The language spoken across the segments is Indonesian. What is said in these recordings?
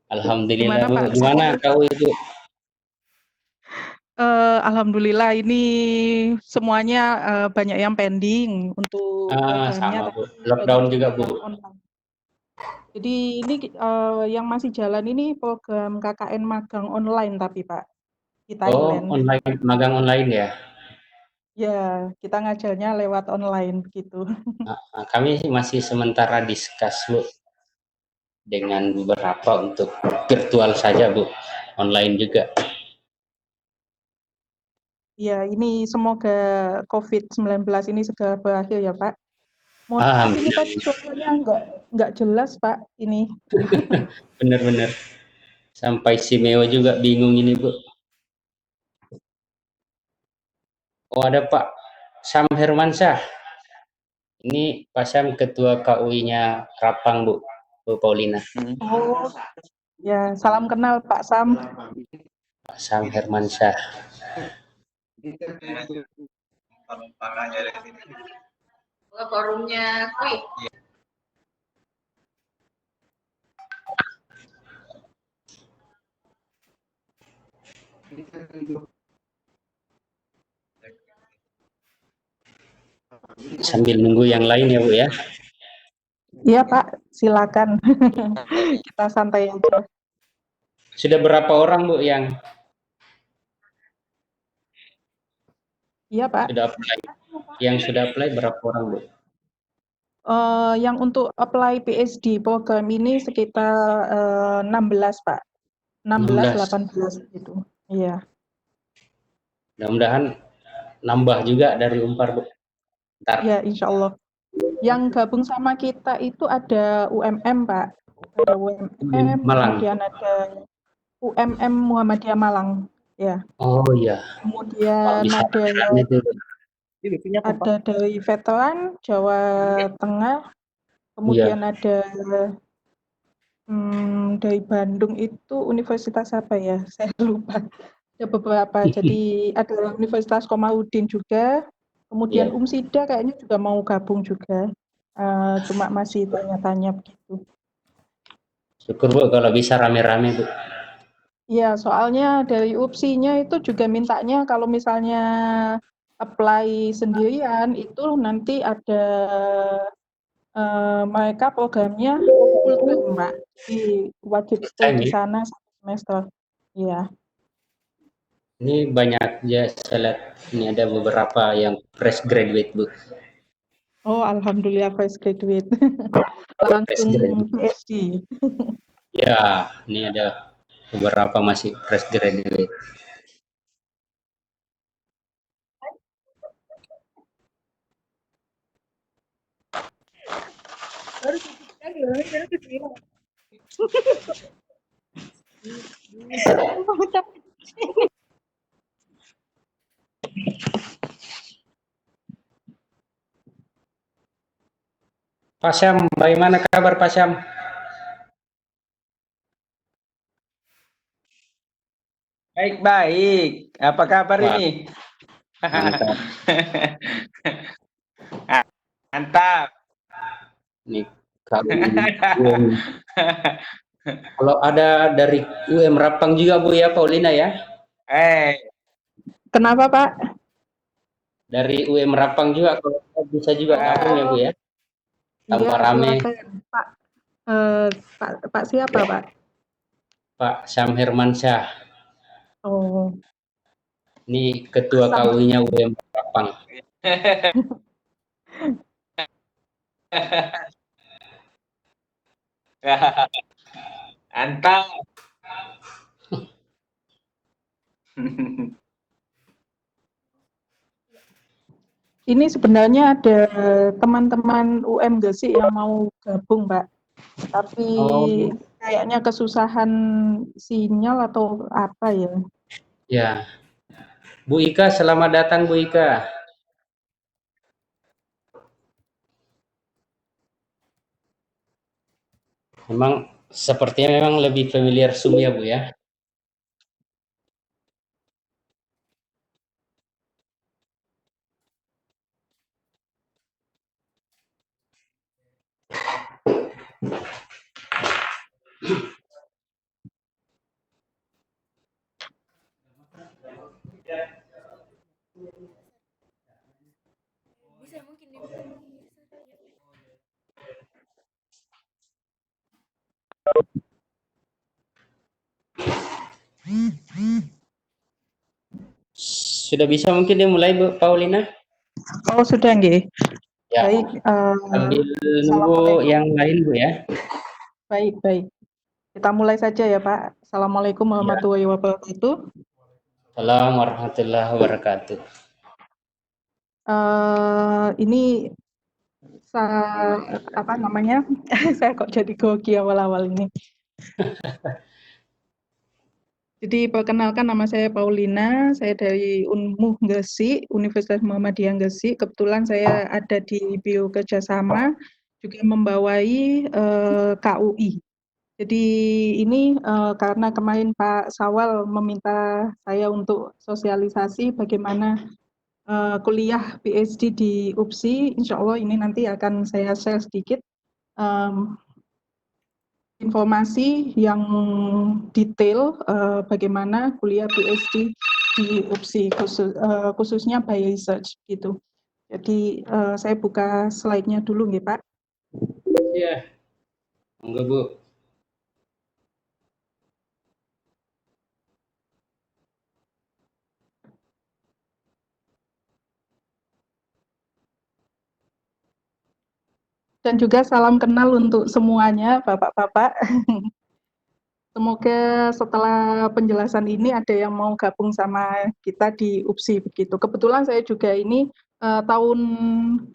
Alhamdulillah Gimana Bu. Pak? Gimana kau itu? Alhamdulillah ini semuanya banyak yang pending untuk programnya, Sama tapi Bu. banyak Lockdown juga juga Bu. yang online. Jadi ini yang masih jalan ini program KKN magang online tapi Pak di Oh, Thailand. online, magang online ya. Ya, kita ngajarnya lewat online begitu. Kami masih sementara discuss Bu dengan beberapa untuk virtual saja Bu. Online juga. Ya, ini semoga COVID-19 ini segera berakhir ya Pak. Mohon maaf Amin. ini tadi suaranya nggak jelas Pak ini. Bener-bener. Sampai si Meo juga bingung ini Bu. Oh ada Pak Sam Hermansyah. Ini Pak Sam ketua KUI-nya Rapang Bu. Bu Paulina. Oh, ya salam kenal Pak Sam. Pak Sam Hermansyah. Forumnya Quick. Sambil nunggu yang lain ya Bu ya. Iya Pak, silakan. Kita santai aja. Sudah berapa orang Bu yang Iya Pak. sudah apply? Yang sudah apply berapa orang Bu? Yang untuk apply PhD program ini sekitar 16 Pak. 16, 16. 18 gitu. Iya. Mudah-mudahan nambah juga dari Unpar Bu. Ntar. Ya, insya Allah. Yang gabung sama kita itu ada UMM Pak. Ada UMM, Malang. kemudian ada UMM Muhammadiyah Malang. Ya. Oh iya. Pak Kemudian bisa rame-rame tuh. ada dari veteran Jawa Tengah. Iya. Kemudian ada dari Bandung itu universitas apa ya? Saya lupa. Ada beberapa. Jadi ada Universitas Komarudin juga. Kemudian Iya. UMSIDA kayaknya juga mau gabung juga. Cuma masih tanya-tanya begitu. Syukur Bu kalau bisa rame-rame Bu. Iya, soalnya dari UPSI-nya itu juga mintanya kalau misalnya apply sendirian itu nanti ada mereka programnya full time, Mbak. Jadi wajib Full stay time di ya. sana 1 semester. Iya. Ini banyak ya saya lihat ini ada beberapa yang fresh graduate Bu. Oh, alhamdulillah fresh graduate. Fresh Langsung graduate. PhD. Ya, ini ada beberapa masih fresh graduate. Pak Syam, bagaimana kabar Pak Syam? Baik-baik. Apa kabar Wah, ini? mantap. Mantap. Nih kalau UM, kalau ada dari UM Rapang juga Bu ya Paulina ya. Eh, Kenapa, Pak? Dari UM Rapang juga kalau bisa juga gabung ya Bu Oh, ya. iya Tambah rame. silakan, Pak. Pak siapa, Pak? Pak Syam Hermansyah. Oh, Ini ketua Sam. KUI-nya UM Rapang. mantap. Ini sebenarnya ada teman-teman UM nggak sih yang mau gabung, Pak? Tapi Oh, kayaknya kesusahan sinyal atau apa ya? ya. Bu Ika, selamat datang Bu Ika. Memang sepertinya memang lebih familiar Zoom ya Bu ya. Sudah bisa mungkin dimulai Bu Paulina? Oh, sudah nggih. Ya, Baik, sambil nunggu Assalamualaikum. yang lain Bu ya. Baik, baik. Kita mulai saja ya, Pak. Assalamualaikum Ya. warahmatullahi wabarakatuh. Assalamualaikum warahmatullahi wabarakatuh. Ini apa namanya? Saya kok jadi grogi awal-awal ini. Jadi perkenalkan, nama saya Paulina, saya dari Unmuh Gresik, Universitas Muhammadiyah Gresik. Kebetulan saya ada di Biro Kerjasama, juga membawai KUI. Jadi ini karena kemarin Pak Sawal meminta saya untuk sosialisasi bagaimana kuliah PhD di UPSI, insya Allah ini nanti akan saya share sedikit informasi yang detail bagaimana kuliah PhD di UPSI khususnya by research gitu. Jadi saya buka slide-nya dulu nih Pak. Iya. Monggo Bu. Dan juga salam kenal untuk semuanya Bapak-bapak. Semoga setelah penjelasan ini ada yang mau gabung sama kita di UPSI begitu. Kebetulan saya juga ini tahun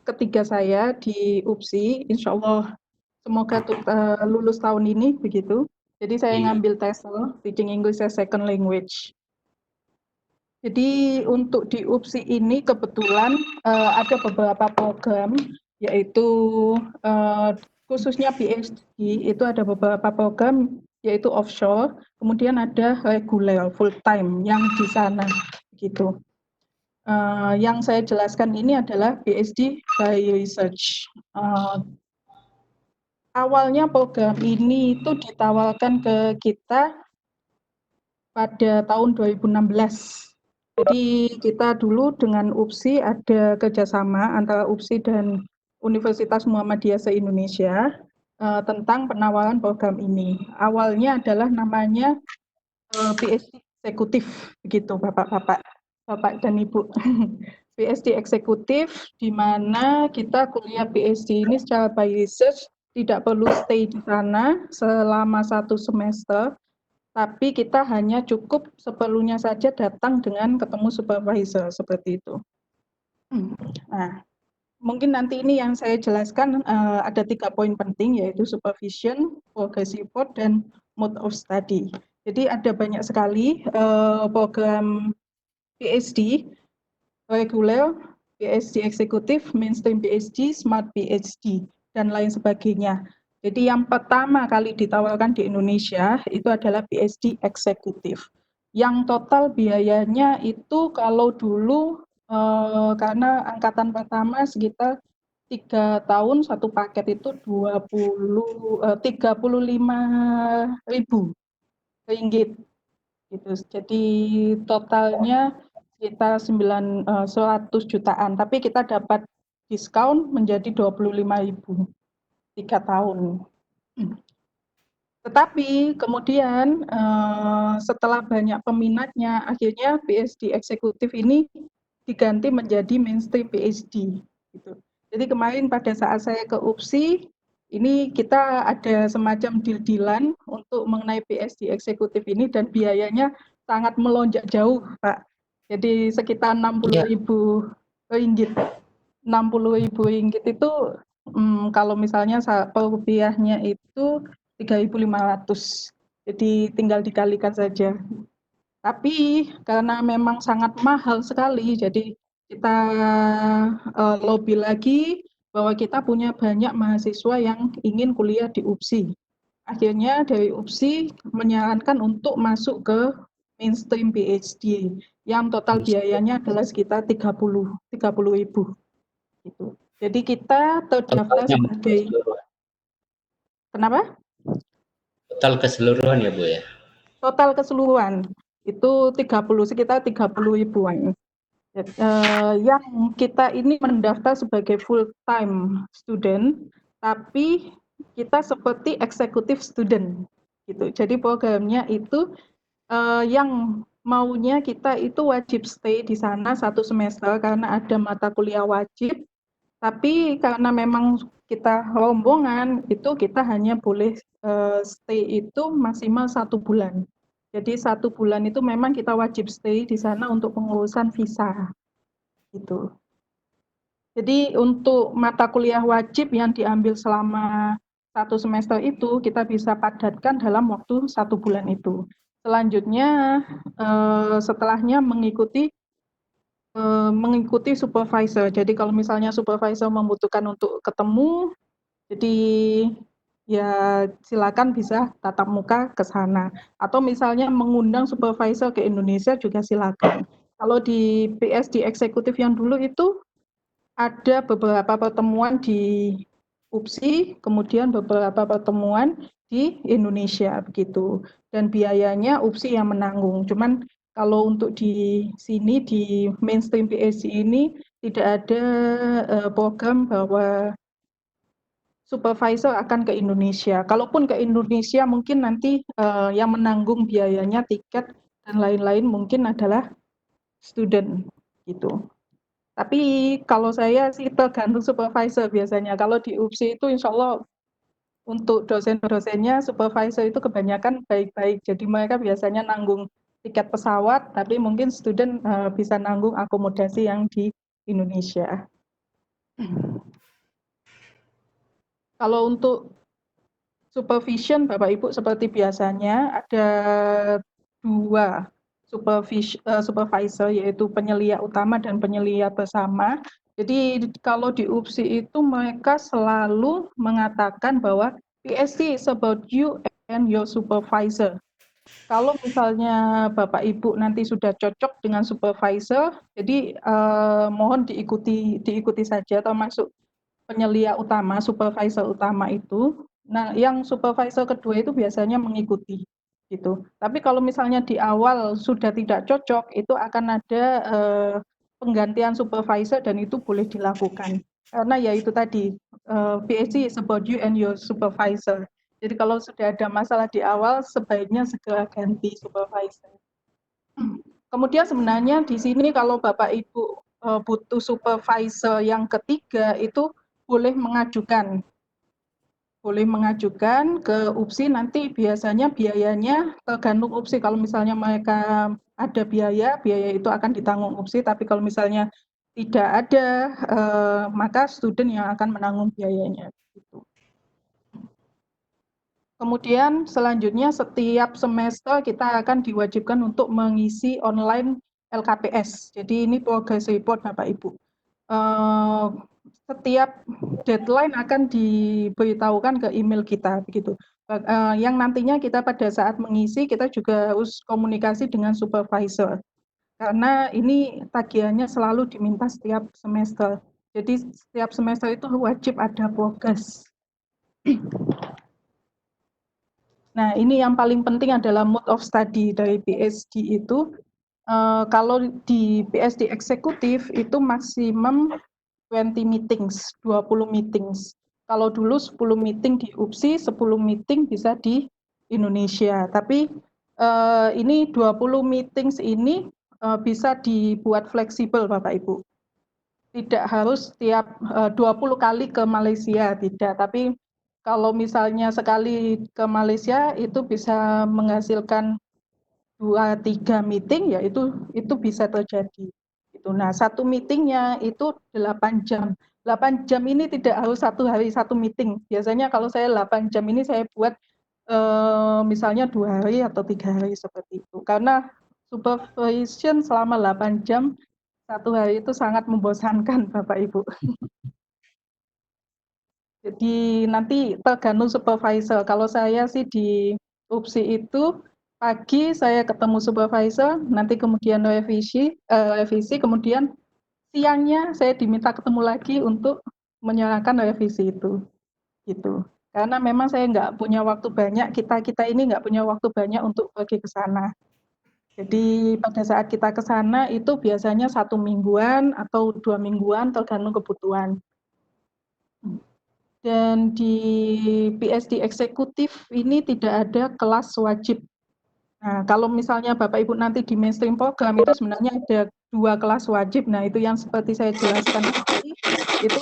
ketiga saya di UPSI, insya Allah semoga lulus tahun ini begitu. Jadi saya ngambil TESOL, Teaching English as Second Language. Jadi untuk di UPSI ini kebetulan ada beberapa program, yaitu khususnya PhD itu ada beberapa program yaitu offshore, kemudian ada reguler full time yang di sana gitu. Yang saya jelaskan ini adalah PhD by research. Awalnya program ini itu ditawarkan ke kita pada tahun 2016. Jadi kita dulu dengan UPSI ada kerjasama antara UPSI dan Universitas Muhammadiyah se-Indonesia tentang penawaran program ini. Awalnya adalah namanya PhD eksekutif, begitu Bapak-bapak, Bapak dan Ibu. PhD eksekutif, di mana kita kuliah PhD ini secara by research, tidak perlu stay di sana selama 1 semester, tapi kita hanya cukup seperlunya saja datang dengan ketemu supervisor, seperti itu. Nah, mungkin nanti ini yang saya jelaskan ada 3 poin penting, yaitu supervision, progress report, dan mode of study. Jadi ada banyak sekali program PhD, reguler, PhD eksekutif, mainstream PhD, smart PhD, dan lain sebagainya. Jadi yang pertama kali ditawarkan di Indonesia itu adalah PhD eksekutif. Yang total biayanya itu kalau dulu karena angkatan pertama sekitar 3 tahun satu paket itu 35.000 ringgit gitu. Jadi totalnya sekitar 100 jutaan, tapi kita dapat diskon menjadi 25.000 3 tahun. Tetapi kemudian setelah banyak peminatnya, akhirnya PhD eksekutif ini diganti menjadi mainstream PhD. Gitu. Jadi kemarin pada saat saya ke UPSI, ini kita ada semacam deal-dealan untuk mengenai PhD eksekutif ini dan biayanya sangat melonjak jauh, Pak. Jadi sekitar 60.000 ringgit. 60.000 ringgit itu kalau misalnya per rupiahnya itu 3.500. Jadi tinggal dikalikan saja. Tapi karena memang sangat mahal sekali, jadi kita lobby lagi bahwa kita punya banyak mahasiswa yang ingin kuliah di UPSI. Akhirnya dari UPSI menyarankan untuk masuk ke mainstream PhD yang total biayanya adalah sekitar 30.000 gitu. Jadi kita terdaftar sebagai kenapa? Total keseluruhan ya Bu ya? Total keseluruhan itu sekitar 30.000-an. Yang kita ini mendaftar sebagai full time student, tapi kita seperti executive student gitu. Jadi programnya itu yang maunya kita itu wajib stay di sana 1 semester karena ada mata kuliah wajib, tapi karena memang kita rombongan, itu kita hanya boleh stay itu maksimal 1 bulan. Jadi 1 bulan itu memang kita wajib stay di sana untuk pengurusan visa, gitu. Jadi untuk mata kuliah wajib yang diambil selama 1 semester itu, kita bisa padatkan dalam waktu 1 bulan itu. Selanjutnya, setelahnya mengikuti supervisor. Jadi kalau misalnya supervisor membutuhkan untuk ketemu, jadi ya silakan bisa tatap muka ke sana. Atau misalnya mengundang supervisor ke Indonesia juga silakan. Kalau di PSD eksekutif yang dulu itu ada beberapa pertemuan di UPSI, kemudian beberapa pertemuan di Indonesia begitu. Dan biayanya UPSI yang menanggung. Cuman kalau untuk di sini di mainstream PSC ini tidak ada program bahwa supervisor akan ke Indonesia. Kalaupun ke Indonesia mungkin nanti yang menanggung biayanya tiket dan lain-lain mungkin adalah student gitu. Tapi kalau saya sih tergantung supervisor biasanya. Kalau di UPSI itu insya Allah untuk dosen-dosennya, supervisor itu kebanyakan baik-baik. Jadi mereka biasanya nanggung tiket pesawat, tapi mungkin student bisa nanggung akomodasi yang di Indonesia. Kalau untuk supervision, Bapak Ibu seperti biasanya ada 2 supervisor, yaitu penyelia utama dan penyelia bersama. Jadi kalau di UPSI itu mereka selalu mengatakan bahwa PSC is about you and your supervisor. Kalau misalnya Bapak Ibu nanti sudah cocok dengan supervisor, jadi mohon diikuti saja, termasuk penyelia utama, supervisor utama itu. Nah, yang supervisor kedua itu biasanya mengikuti gitu. Tapi kalau misalnya di awal sudah tidak cocok, itu akan ada penggantian supervisor dan itu boleh dilakukan. Karena ya itu tadi, PhD is about you and your supervisor. Jadi kalau sudah ada masalah di awal, sebaiknya segera ganti supervisor. Kemudian sebenarnya di sini kalau Bapak Ibu butuh supervisor yang ketiga itu boleh mengajukan ke UPSI. Nanti biasanya biayanya tergantung UPSI. Kalau misalnya mereka ada biaya itu akan ditanggung UPSI, tapi kalau misalnya tidak ada, maka student yang akan menanggung biayanya. Gitu. Kemudian selanjutnya setiap semester kita akan diwajibkan untuk mengisi online LKPS. Jadi ini progress report Bapak Ibu. Setiap deadline akan diberitahukan ke email kita begitu. Yang nantinya kita pada saat mengisi kita juga harus komunikasi dengan supervisor. Karena ini tagihannya selalu diminta setiap semester. Jadi setiap semester itu wajib ada progress. Nah, ini yang paling penting adalah mode of study dari PSD itu. Kalau di PSD eksekutif itu maksimum 20 meetings, 20 meetings. Kalau dulu 10 meeting di UPSI, 10 meeting bisa di Indonesia. Tapi ini 20 meetings ini bisa dibuat fleksibel Bapak Ibu. Tidak harus tiap 20 kali ke Malaysia, tidak. Tapi kalau misalnya sekali ke Malaysia itu bisa menghasilkan 2-3 meeting, ya itu bisa terjadi. Nah, satu meetingnya itu 8 jam. 8 jam ini tidak harus 1 hari 1 meeting. Biasanya kalau saya 8 jam ini saya buat misalnya 2 hari atau 3 hari seperti itu. Karena supervision selama 8 jam 1 hari itu sangat membosankan Bapak Ibu. Jadi nanti tergantung supervisor. Kalau saya sih di UPSI itu pagi saya ketemu supervisor, nanti kemudian revisi, kemudian siangnya saya diminta ketemu lagi untuk menyerahkan revisi itu. Gitu. Karena memang saya nggak punya waktu banyak, kita ini nggak punya waktu banyak untuk pergi ke sana. Jadi pada saat kita ke sana itu biasanya 1 mingguan atau 2 mingguan tergantung kebutuhan. Dan di PSD eksekutif ini tidak ada kelas wajib. Nah, kalau misalnya Bapak Ibu nanti di mainstream program itu sebenarnya ada 2 kelas wajib. Nah, itu yang seperti saya jelaskan tadi, itu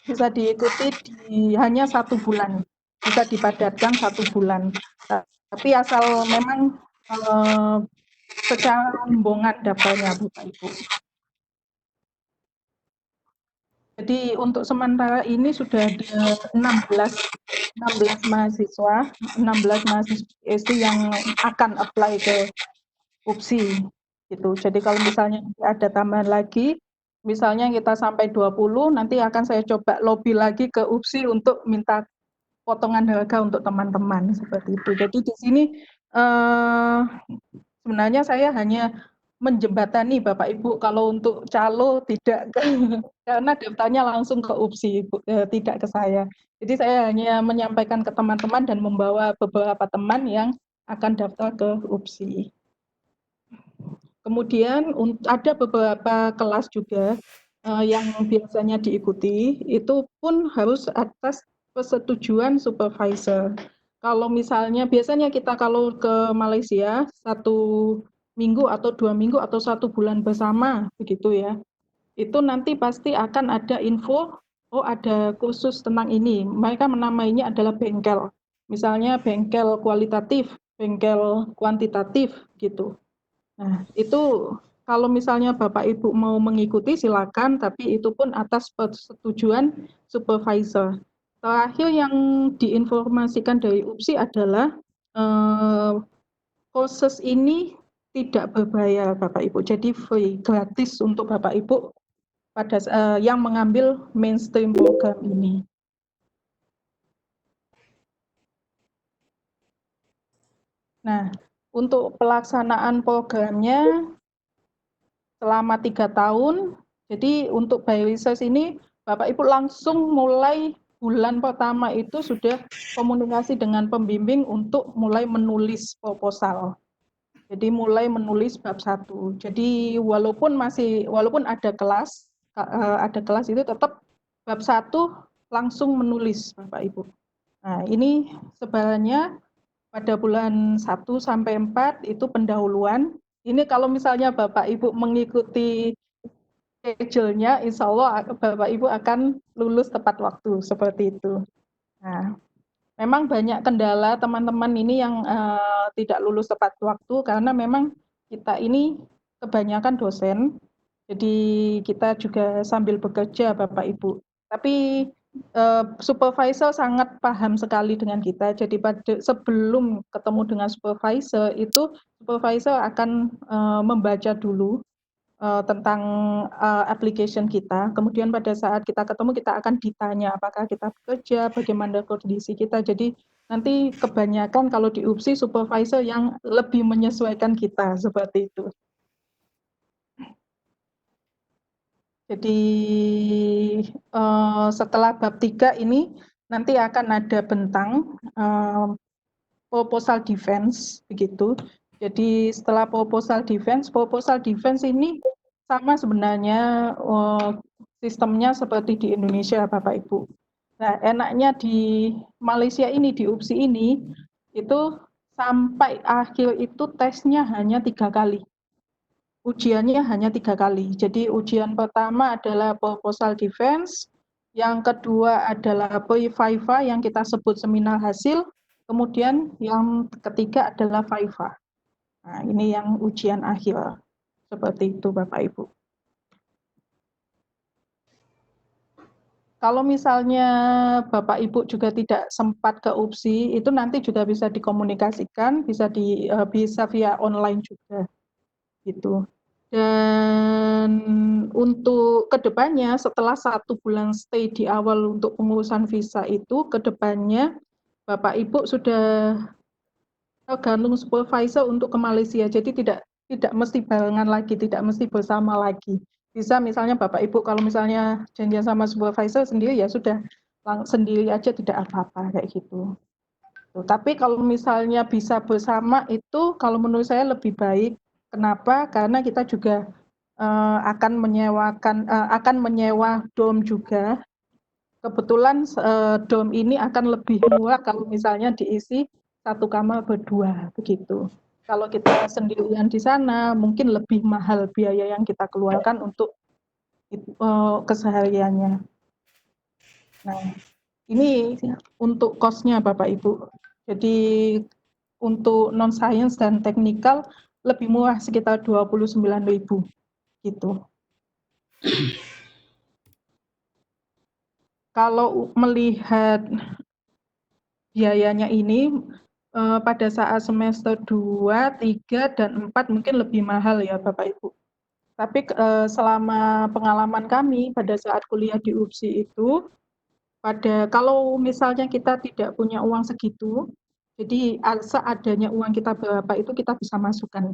bisa diikuti di hanya 1 bulan, bisa dipadatkan 1 bulan. Tapi asal memang secara rombongan daftarnya Bapak Ibu. Jadi untuk sementara ini sudah ada 16 mahasiswa, 16 mahasiswa PhD yang akan apply ke UPSI gitu. Jadi kalau misalnya ada tambahan lagi, misalnya kita sampai 20, nanti akan saya coba lobby lagi ke UPSI untuk minta potongan harga untuk teman-teman seperti itu. Jadi di sini sebenarnya saya hanya menjembatani Bapak Ibu, kalau untuk calo tidak karena daftarnya langsung ke UPSI, tidak ke saya. Jadi saya hanya menyampaikan ke teman-teman dan membawa beberapa teman yang akan daftar ke UPSI. Kemudian ada beberapa kelas juga yang biasanya diikuti, itu pun harus atas persetujuan supervisor. Kalau misalnya biasanya kita kalau ke Malaysia 1 minggu atau 2 minggu atau 1 bulan bersama begitu ya, itu nanti pasti akan ada info, oh ada kursus tentang ini. Mereka menamainya adalah bengkel. Misalnya bengkel kualitatif, bengkel kuantitatif gitu. Nah, itu kalau misalnya Bapak Ibu mau mengikuti silakan, tapi itu pun atas persetujuan supervisor. Terakhir yang diinformasikan dari UPSI adalah kursus ini tidak berbayar Bapak Ibu, jadi free, gratis untuk Bapak Ibu pada yang mengambil mainstream program ini. Nah, untuk pelaksanaan programnya selama 3 tahun, jadi untuk by research ini Bapak Ibu langsung mulai bulan pertama itu sudah komunikasi dengan pembimbing untuk mulai menulis proposal. Jadi mulai menulis bab 1. Jadi walaupun ada kelas itu tetap bab 1 langsung menulis Bapak Ibu. Nah, ini sebenarnya pada bulan 1 sampai 4 itu pendahuluan. Ini kalau misalnya Bapak Ibu mengikuti schedule-nya, insya Allah Bapak Ibu akan lulus tepat waktu, seperti itu. Nah, memang banyak kendala teman-teman ini yang tidak lulus tepat waktu, karena memang kita ini kebanyakan dosen, jadi kita juga sambil bekerja Bapak Ibu. Tapi supervisor sangat paham sekali dengan kita, jadi sebelum ketemu dengan supervisor, itu supervisor akan membaca dulu tentang application kita, kemudian pada saat kita ketemu kita akan ditanya apakah kita bekerja, bagaimana kondisi kita. Jadi nanti kebanyakan kalau di UPSI supervisor yang lebih menyesuaikan kita, seperti itu. Jadi setelah bab 3 ini nanti akan ada bentang proposal defense begitu. Jadi setelah proposal defense ini sama sebenarnya sistemnya seperti di Indonesia Bapak Ibu. Nah, enaknya di Malaysia ini, di UPSI ini, itu sampai akhir itu tesnya hanya 3 kali. Ujiannya hanya 3 kali. Jadi ujian pertama adalah proposal defense, yang kedua adalah pre-viva yang kita sebut seminar hasil, kemudian yang ketiga adalah viva. Nah, ini yang ujian akhir. Seperti itu Bapak Ibu. Kalau misalnya Bapak Ibu juga tidak sempat ke UPSI, itu nanti juga bisa dikomunikasikan, bisa via online juga. Gitu. Dan untuk kedepannya setelah 1 bulan stay di awal untuk pengurusan visa itu, kedepannya Bapak Ibu sudah tergantung supervisor untuk ke Malaysia. Jadi tidak mesti barengan lagi, tidak mesti bersama lagi. Bisa misalnya Bapak Ibu kalau misalnya janjian sama supervisor sendiri ya sudah sendiri aja, tidak apa-apa kayak gitu. Tapi kalau misalnya bisa bersama itu kalau menurut saya lebih baik. Kenapa? Karena kita juga akan menyewa dom juga. Kebetulan dom ini akan lebih murah kalau misalnya diisi satu kamar berdua begitu. Kalau kita sendirian di sana mungkin lebih mahal biaya yang kita keluarkan untuk kesehariannya. Nah, ini untuk kosnya Bapak Ibu. Jadi untuk non science dan teknikal lebih murah sekitar 29.000 gitu. Kalau melihat biayanya ini pada saat semester 2, 3, dan 4 mungkin lebih mahal ya Bapak Ibu. Tapi selama pengalaman kami pada saat kuliah di UPSI itu, kalau misalnya kita tidak punya uang segitu, jadi seadanya uang kita berapa itu kita bisa masukkan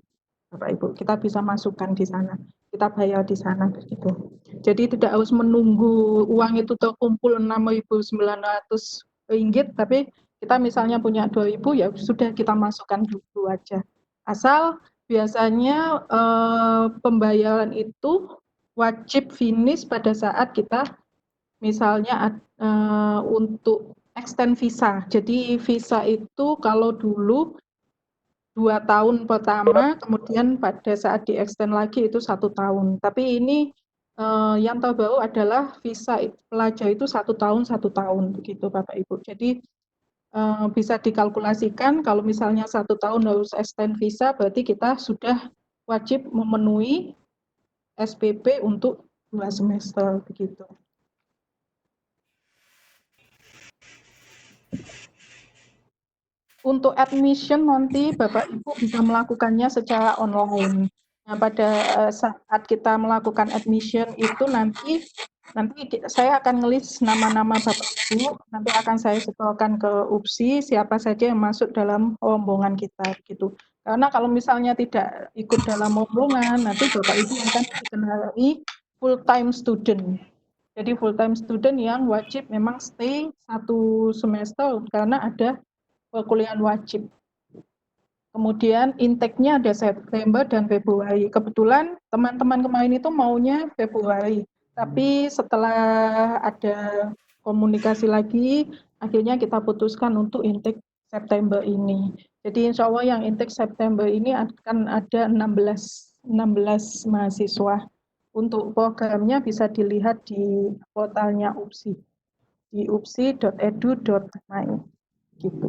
Bapak Ibu, kita bisa masukkan di sana, kita bayar di sana begitu. Jadi tidak harus menunggu uang itu terkumpul 6.900 ringgit, tapi kita misalnya punya 2.000 ya sudah kita masukkan dulu aja. Asal biasanya pembayaran itu wajib finish pada saat kita misalnya untuk extend visa. Jadi visa itu kalau dulu 2 tahun pertama, kemudian pada saat di extend lagi itu 1 tahun. Tapi ini yang terbaru adalah visa pelajar itu 1 tahun 1 tahun begitu Bapak Ibu. Jadi bisa dikalkulasikan kalau misalnya 1 tahun harus extend visa, berarti kita sudah wajib memenuhi SPP untuk 2 semester begitu. Untuk admission nanti Bapak Ibu bisa melakukannya secara online. Nah, pada saat kita melakukan admission itu nanti saya akan ngelis nama-nama Bapak Ibu, nanti akan saya setorkan ke UPSI siapa saja yang masuk dalam rombongan kita gitu. Karena kalau misalnya tidak ikut dalam rombongan, nanti Bapak Ibu akan dikenai full time student. Jadi full time student yang wajib memang stay 1 semester karena ada perkuliahan wajib. Kemudian intake-nya ada September dan Februari. Kebetulan teman-teman kemarin itu maunya Februari, tapi setelah ada komunikasi lagi, akhirnya kita putuskan untuk intake September ini. Jadi insya Allah yang intake September ini akan ada 16 mahasiswa. Untuk programnya bisa dilihat di portalnya UPSI, di upsi.edu.my. Gitu.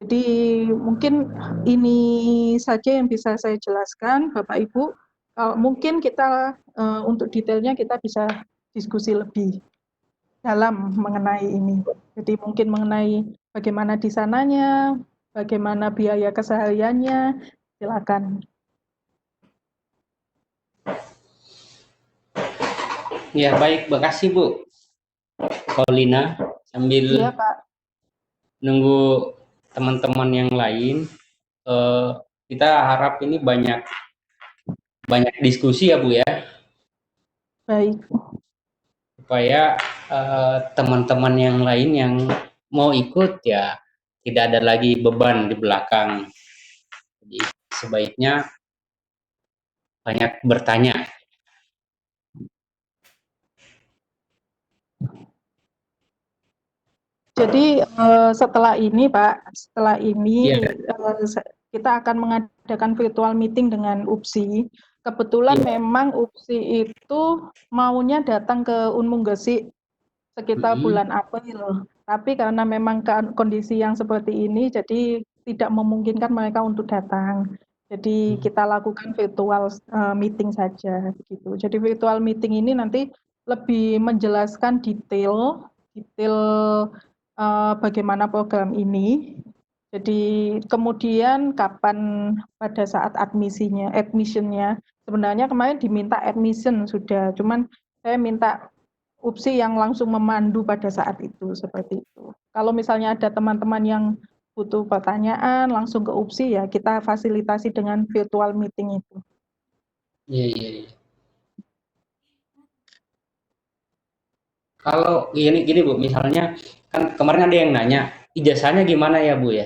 Jadi mungkin ini saja yang bisa saya jelaskan, Bapak Ibu. Mungkin kita untuk detailnya kita bisa diskusi lebih dalam mengenai ini. Jadi mungkin mengenai bagaimana di sananya, bagaimana biaya kesehariannya, silakan. Ya baik, makasih Bu Paulina. Sambil Iya Pak. nunggu teman-teman yang lain, kita harap ini banyak diskusi ya Bu ya, Baik. supaya teman-teman yang lain yang mau ikut ya tidak ada lagi beban di belakang. Jadi sebaiknya banyak bertanya. Jadi setelah ini Pak, Iya. Kita akan mengadakan virtual meeting dengan UPSI. Kebetulan Iya. memang UPSI itu maunya datang ke Unmung Gresik sekitar bulan April. Tapi karena memang kondisi yang seperti ini, jadi tidak memungkinkan mereka untuk datang. Jadi kita lakukan virtual meeting saja, begitu. Jadi virtual meeting ini nanti lebih menjelaskan detail bagaimana program ini. Jadi kemudian kapan pada saat admissionnya, sebenarnya kemarin diminta admission sudah, cuman saya minta UPSI yang langsung memandu pada saat itu, seperti itu. Kalau misalnya ada teman-teman yang butuh pertanyaan langsung ke UPSI ya kita fasilitasi dengan virtual meeting itu. Iya. Kalau gini Bu, misalnya kan kemarin ada yang nanya ijazahnya gimana ya Bu ya?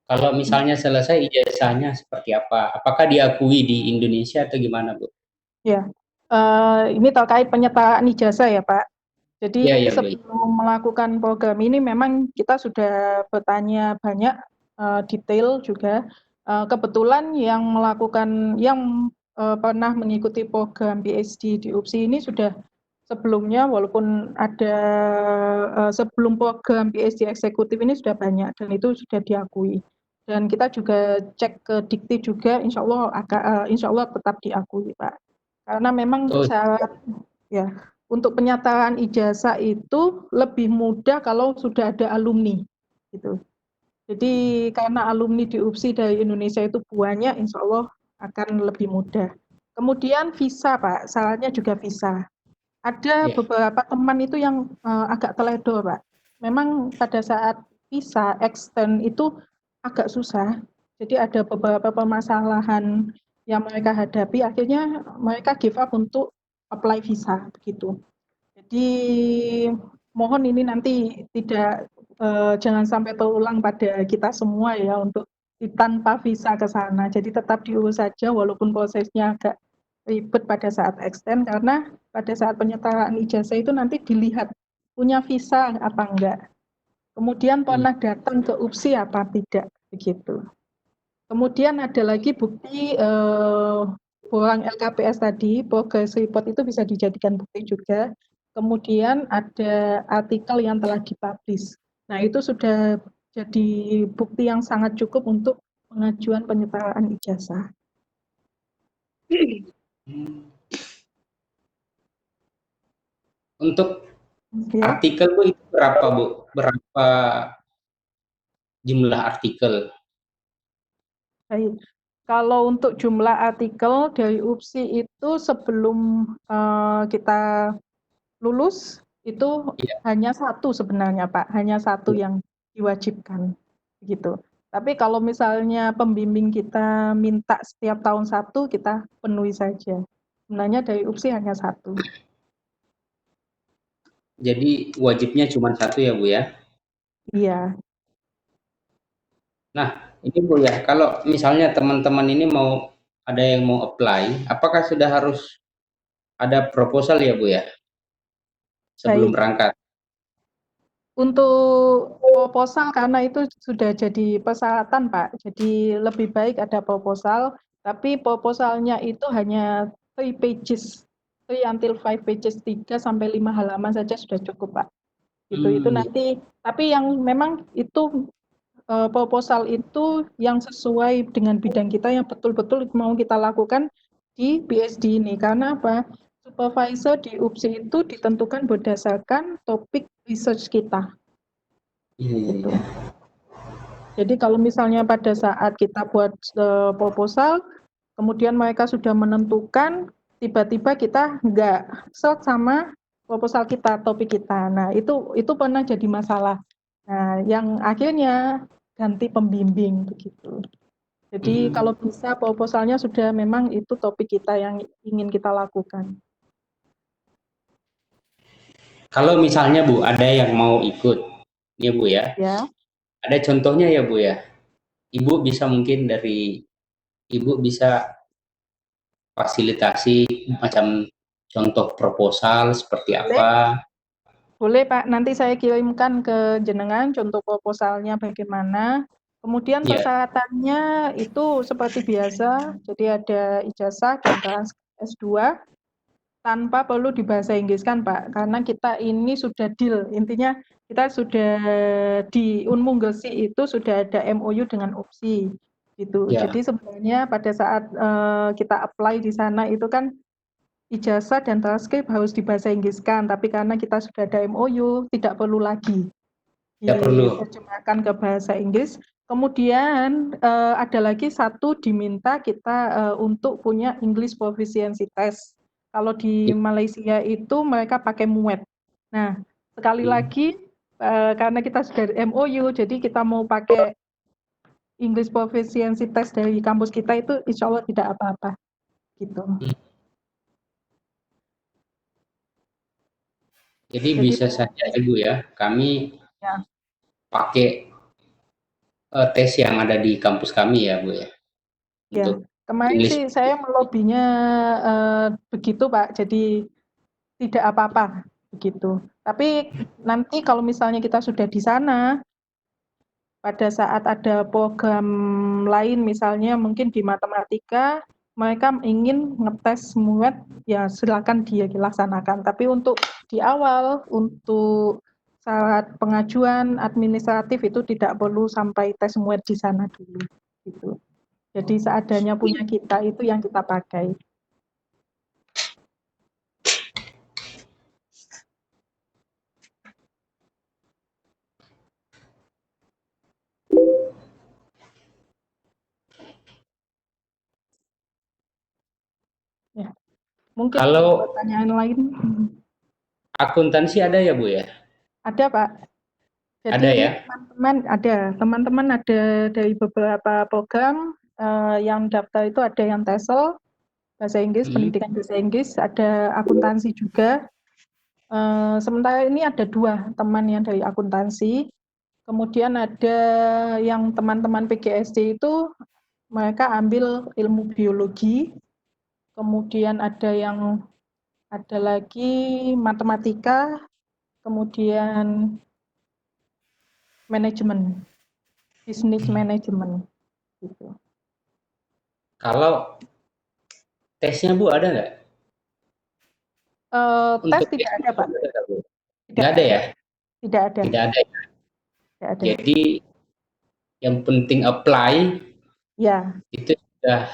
Kalau misalnya selesai ijazahnya seperti apa? Apakah diakui di Indonesia atau gimana Bu? Ya, ini terkait penyetaraan ijazah ya Pak. Jadi Iya, iya, Bu. sebelum melakukan program ini memang kita sudah bertanya banyak detail juga. Kebetulan yang pernah mengikuti program PhD di UPSI ini sudah sebelumnya, walaupun ada sebelum program PhD eksekutif ini sudah banyak dan itu sudah diakui. Dan kita juga cek ke Dikti juga, insya Allah tetap diakui, Pak. Karena memang Oh, syarat ya untuk penyataan ijazah itu lebih mudah kalau sudah ada alumni, gitu. Jadi karena alumni di UPSI dari Indonesia itu banyak, insya Allah akan lebih mudah. Kemudian visa, Pak, syaratnya juga visa. Ada iya. beberapa teman itu yang agak teledor, Pak. Memang pada saat visa extend itu agak susah. Jadi ada beberapa permasalahan yang mereka hadapi, akhirnya mereka give up untuk apply visa, begitu. Jadi mohon ini nanti jangan sampai terulang pada kita semua ya untuk tanpa visa ke sana. Jadi tetap diurus saja walaupun prosesnya agak ribet pada saat extend karena pada saat penyetaraan ijazah itu nanti dilihat punya visa apa enggak. Kemudian pernah datang ke UPSI apa tidak begitu. Kemudian ada lagi bukti borang LKPS tadi, progress report itu bisa dijadikan bukti juga. Kemudian ada artikel yang telah dipublish. Nah, itu sudah jadi bukti yang sangat cukup untuk pengajuan penyetaraan ijazah. Untuk Ya, artikel Bu itu berapa, Bu? Berapa jumlah artikel? baik. Kalau untuk jumlah artikel dari UPSI itu sebelum kita lulus itu Iya. hanya satu sebenarnya, Pak, hanya satu yang diwajibkan, gitu. Tapi kalau misalnya pembimbing kita minta setiap tahun satu, kita penuhi saja. Sebenarnya dari UPSI hanya satu. Jadi wajibnya cuma satu ya, Bu ya? Iya, Nah, ini Bu ya, kalau misalnya teman-teman ini ada yang mau apply, apakah sudah harus ada proposal ya, Bu ya, sebelum baik. berangkat? Untuk proposal karena itu sudah jadi persyaratan, Pak. Jadi lebih baik ada proposal, tapi proposalnya itu hanya 3 pages, 3 until 5 pages, 3 sampai 5 halaman saja sudah cukup, Pak. Itu Iya. nanti, tapi yang memang itu proposal itu yang sesuai dengan bidang kita yang betul-betul mau kita lakukan di PhD ini. Karena apa? Supervisor di UPSI itu ditentukan berdasarkan topik research kita. Iya, iya, Gitu. iya. Jadi kalau misalnya pada saat kita buat proposal, kemudian mereka sudah menentukan, tiba-tiba kita nggak search sama proposal kita, topik kita. Nah, itu pernah jadi masalah. Nah, yang akhirnya ganti pembimbing begitu. Jadi kalau bisa proposalnya sudah memang itu topik kita yang ingin kita lakukan. Kalau misalnya Bu, ada yang mau ikut, ya Bu ya, Ya, ada contohnya ya Bu ya. Ibu bisa fasilitasi macam contoh proposal seperti boleh. apa. Boleh Pak, nanti saya kirimkan ke jenengan contoh proposalnya bagaimana. Kemudian Ya, persyaratannya itu seperti biasa, jadi ada ijazah dan transkrip S2 tanpa perlu dibahasa Inggris kan Pak, karena kita ini sudah deal, intinya kita sudah di Unmu Gresik itu sudah ada MOU dengan UPSI gitu. ya, Jadi sebenarnya pada saat kita apply di sana itu kan ijazah dan transkrip harus dibahasa Inggriskan, tapi karena kita sudah ada MOU, tidak perlu lagi tidak perlu. diterjemahkan ke bahasa Inggris. Kemudian ada lagi satu diminta kita untuk punya English Proficiency Test. Kalau di Ya, Malaysia itu mereka pakai MUET. Nah, sekali lagi karena kita sudah MOU, jadi kita mau pakai English Proficiency Test dari kampus kita itu insya Allah tidak apa-apa. Gitu. jadi Jadi bisa saja Ibu ya, kami ya. pakai tes yang ada di kampus kami ya Bu ya, Ya, untuk kemarin English. sih saya melobinya begitu Pak, jadi tidak apa-apa begitu. Tapi nanti kalau misalnya kita sudah di sana, pada saat ada program lain misalnya mungkin di matematika, mereka ingin ngetes SMUET, ya silakan dia dilaksanakan. Tapi untuk di awal, untuk saat pengajuan administratif itu tidak perlu sampai tes SMUET di sana dulu. Gitu. Jadi seadanya punya kita itu yang kita pakai. Ya, mungkin Kalau pertanyaan lain. akuntansi ada ya Bu ya? Ada Pak. Ada Jadi ya? teman-teman ada dari beberapa program yang daftar itu ada yang TESOL, bahasa Inggris, pendidikan bahasa Inggris, ada akuntansi juga. Sementara ini ada 2 teman yang dari akuntansi, kemudian ada yang teman-teman PGSD itu mereka ambil ilmu biologi, kemudian ada lagi matematika, kemudian manajemen, bisnis manajemen gitu. Kalau tesnya Bu ada nggak? Tes Untuk tidak ada, Pak. Nggak ada ya? Tidak ada. Tidak ada. Tidak ada. Jadi yang penting apply Ya. itu sudah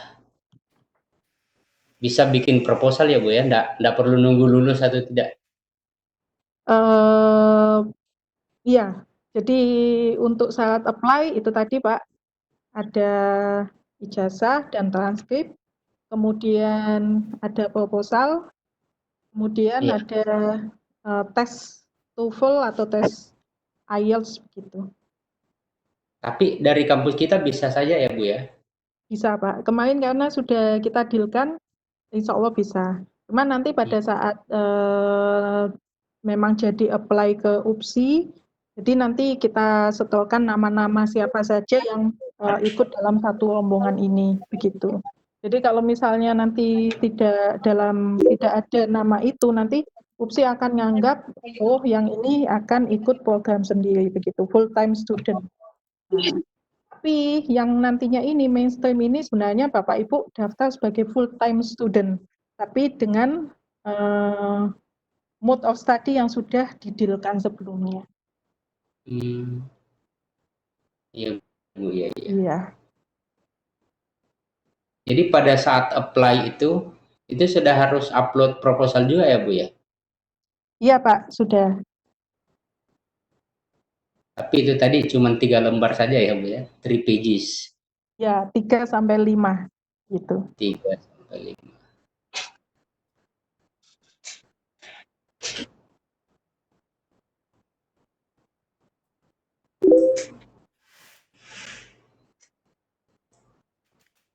bisa bikin proposal ya Bu ya? Nggak perlu nunggu lulus atau tidak? Iya. Jadi untuk syarat apply itu tadi Pak, ada ijazah dan transkrip, kemudian ada proposal, kemudian Iya. ada tes TOEFL atau tes IELTS begitu. Tapi dari kampus kita bisa saja ya Bu ya? Bisa Pak. Kemarin karena sudah kita dealkan, insya Allah bisa. Cuman nanti pada saat memang jadi apply ke UPSI, jadi nanti kita setorkan nama-nama siapa saja yang ikut dalam satu rombongan ini, begitu. Jadi kalau misalnya nanti tidak ada nama itu, nanti UPSI akan menganggap oh yang ini akan ikut program sendiri, begitu, full time student. Nah, tapi yang nantinya ini mainstream ini sebenarnya Bapak Ibu daftar sebagai full time student, tapi dengan mode of study yang sudah didilkan sebelumnya. Iya Bu ya. Iya. Jadi pada saat apply itu sudah harus upload proposal juga ya Bu ya? Iya Pak, sudah. Tapi itu tadi cuma 3 lembar saja ya Bu ya? 3 pages. Ya, 3-5 gitu. 3-5.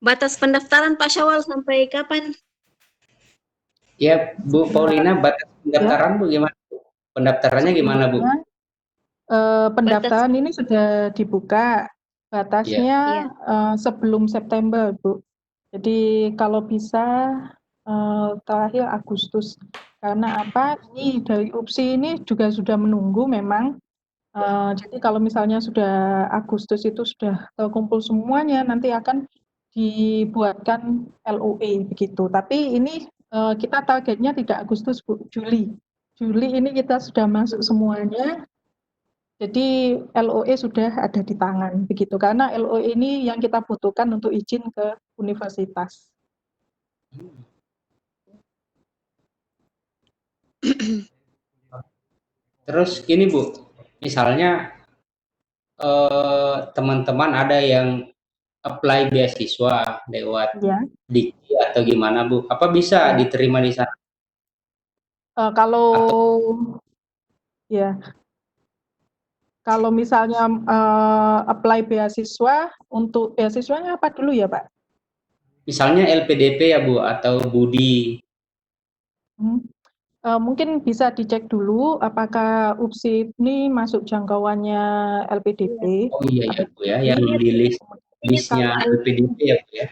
Batas pendaftaran Pak Syawal sampai kapan? Ya Bu Paulina, batas pendaftaran Bu gimana Bu? Pendaftarannya gimana Bu? Pendaftaran ini sudah dibuka, batasnya sebelum September Bu. Jadi kalau bisa terakhir Agustus. Karena apa? Ini dari UPSI ini juga sudah menunggu memang. Jadi kalau misalnya sudah Agustus itu sudah terkumpul semuanya, nanti akan dibuatkan LOE begitu. Tapi ini kita targetnya tidak Agustus, Bu, Juli. Juli ini kita sudah masuk semuanya. Jadi LOE sudah ada di tangan begitu. Karena LOE ini yang kita butuhkan untuk izin ke universitas. Terus gini Bu, misalnya teman-teman ada yang apply beasiswa lewat Dikti atau gimana Bu? Apa bisa diterima di sana? Kalau misalnya apply beasiswa, untuk beasiswanya apa dulu ya Pak? Misalnya LPDP ya Bu atau Budi. Mungkin bisa dicek dulu apakah UPSI ini masuk jangkauannya LPDP. Oh iya ya Bu ya, yang di listnya LPDP ya Bu ya.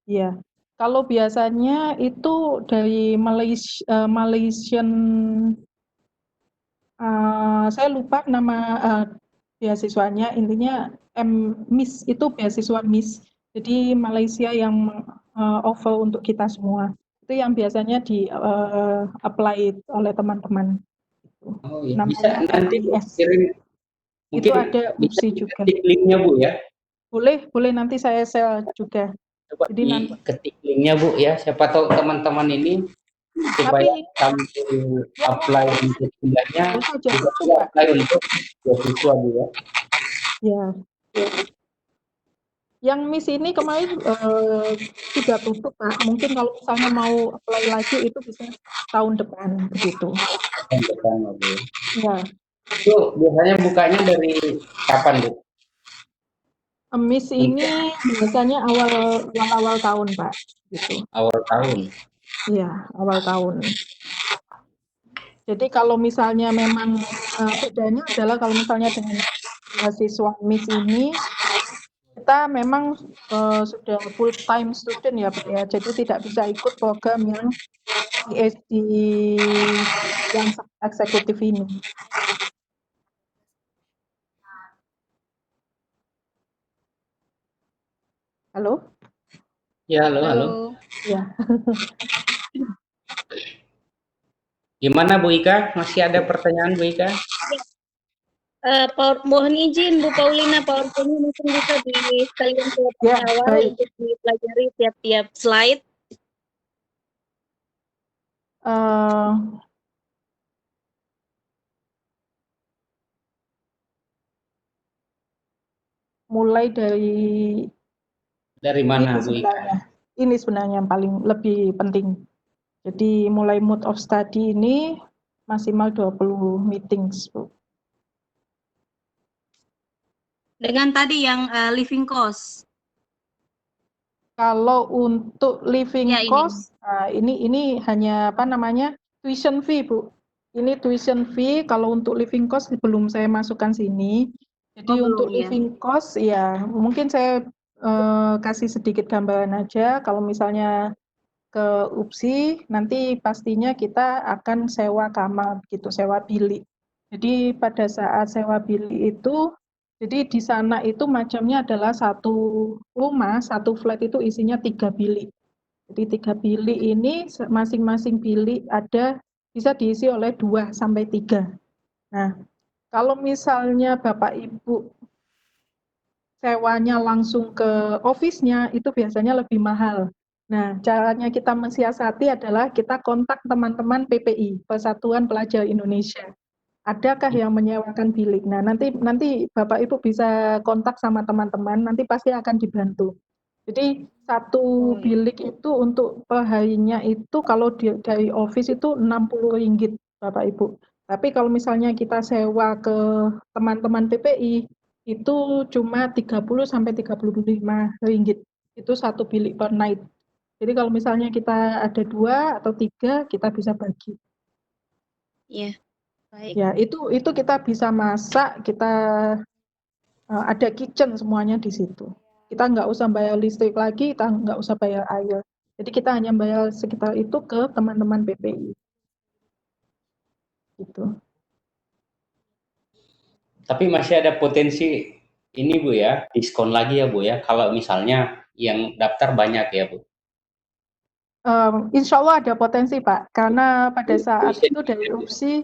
Iya. Kalau biasanya itu dari Malaysian Saya lupa nama beasiswanya, intinya MIS itu beasiswa MIS. Jadi Malaysia yang offer untuk kita semua. Itu yang biasanya di apply oleh teman-teman. Oh ya, bisa Namanya nanti Bu MIS. kirim, Itu mungkin ada bisa UPSI juga. diketik linknya Bu ya. Boleh nanti saya share juga. Coba Jadi nanti, diketik linknya Bu ya. Siapa tahu teman-teman ini supaya tapi sambil yang apply untuk kuliahnya baru saja juga tutup, bisa Pak. apply untuk beasiswa Bu ya. Ya, yang MIS ini kemarin sudah tutup, Pak. Mungkin kalau misalnya mau apply lagi itu bisa tahun depan begitu. Tahun depan Bu. Ya, Itu biasanya bukanya dari kapan Bu? MIS ini biasanya awal tahun, Pak. Gitu. Awal tahun. Iya, awal tahun. Jadi kalau misalnya memang bedanya adalah kalau misalnya dengan beasiswa MIS ini kita memang sudah full time student ya, Pak ya. Jadi tidak bisa ikut program yang PhD yang eksekutif ini. Halo? Ya, halo. Halo. Ya. Gimana Bu Ika? Masih ada pertanyaan Bu Ika? Mohon izin Bu Paulina, PowerPoint-nya mungkin bisa sekalian ke Ya, awal baik. untuk dipelajari tiap-tiap slide. Mulai dari Dari mana Bu Ika? ini sebenarnya yang paling lebih penting. Jadi mulai mode of study ini maksimal 20 meetings, Bu. Dengan tadi yang living cost. Kalau untuk living Ya, ini. cost, ini hanya apa namanya tuition fee, Bu. Ini tuition fee. Kalau untuk living cost belum saya masukkan sini. Jadi untuk Belum ya. living cost, ya mungkin saya kasih sedikit gambaran aja. Kalau misalnya ke UPSI, nanti pastinya kita akan sewa kamar, gitu, sewa bilik. Jadi pada saat sewa bilik itu, jadi di sana itu macamnya adalah satu rumah, satu flat itu isinya 3 bilik. Jadi 3 bilik ini masing-masing bilik bisa diisi oleh 2 sampai 3. Nah, kalau misalnya Bapak Ibu sewanya langsung ke office-nya itu biasanya lebih mahal. Nah, caranya kita mensiasati adalah kita kontak teman-teman PPI, Persatuan Pelajar Indonesia. Adakah yang menyewakan bilik? Nah, nanti Bapak Ibu bisa kontak sama teman-teman, nanti pasti akan dibantu. Jadi satu bilik itu untuk per harinya itu kalau dari office itu Rp60 Bapak Ibu. Tapi kalau misalnya kita sewa ke teman-teman PPI itu cuma 30 sampai Rp35. Itu satu bilik per night. Jadi kalau misalnya kita ada 2 atau 3 kita bisa bagi. Iya. Baik. Ya, itu kita bisa masak, kita ada kitchen semuanya di situ. Kita nggak usah bayar listrik lagi, kita nggak usah bayar air. Jadi kita hanya bayar sekitar itu ke teman-teman PPI. Gitu. Tapi masih ada potensi ini Bu ya, diskon lagi ya Bu ya, kalau misalnya yang daftar banyak ya Bu. Insya Allah ada potensi Pak, karena pada saat itu dari UPSI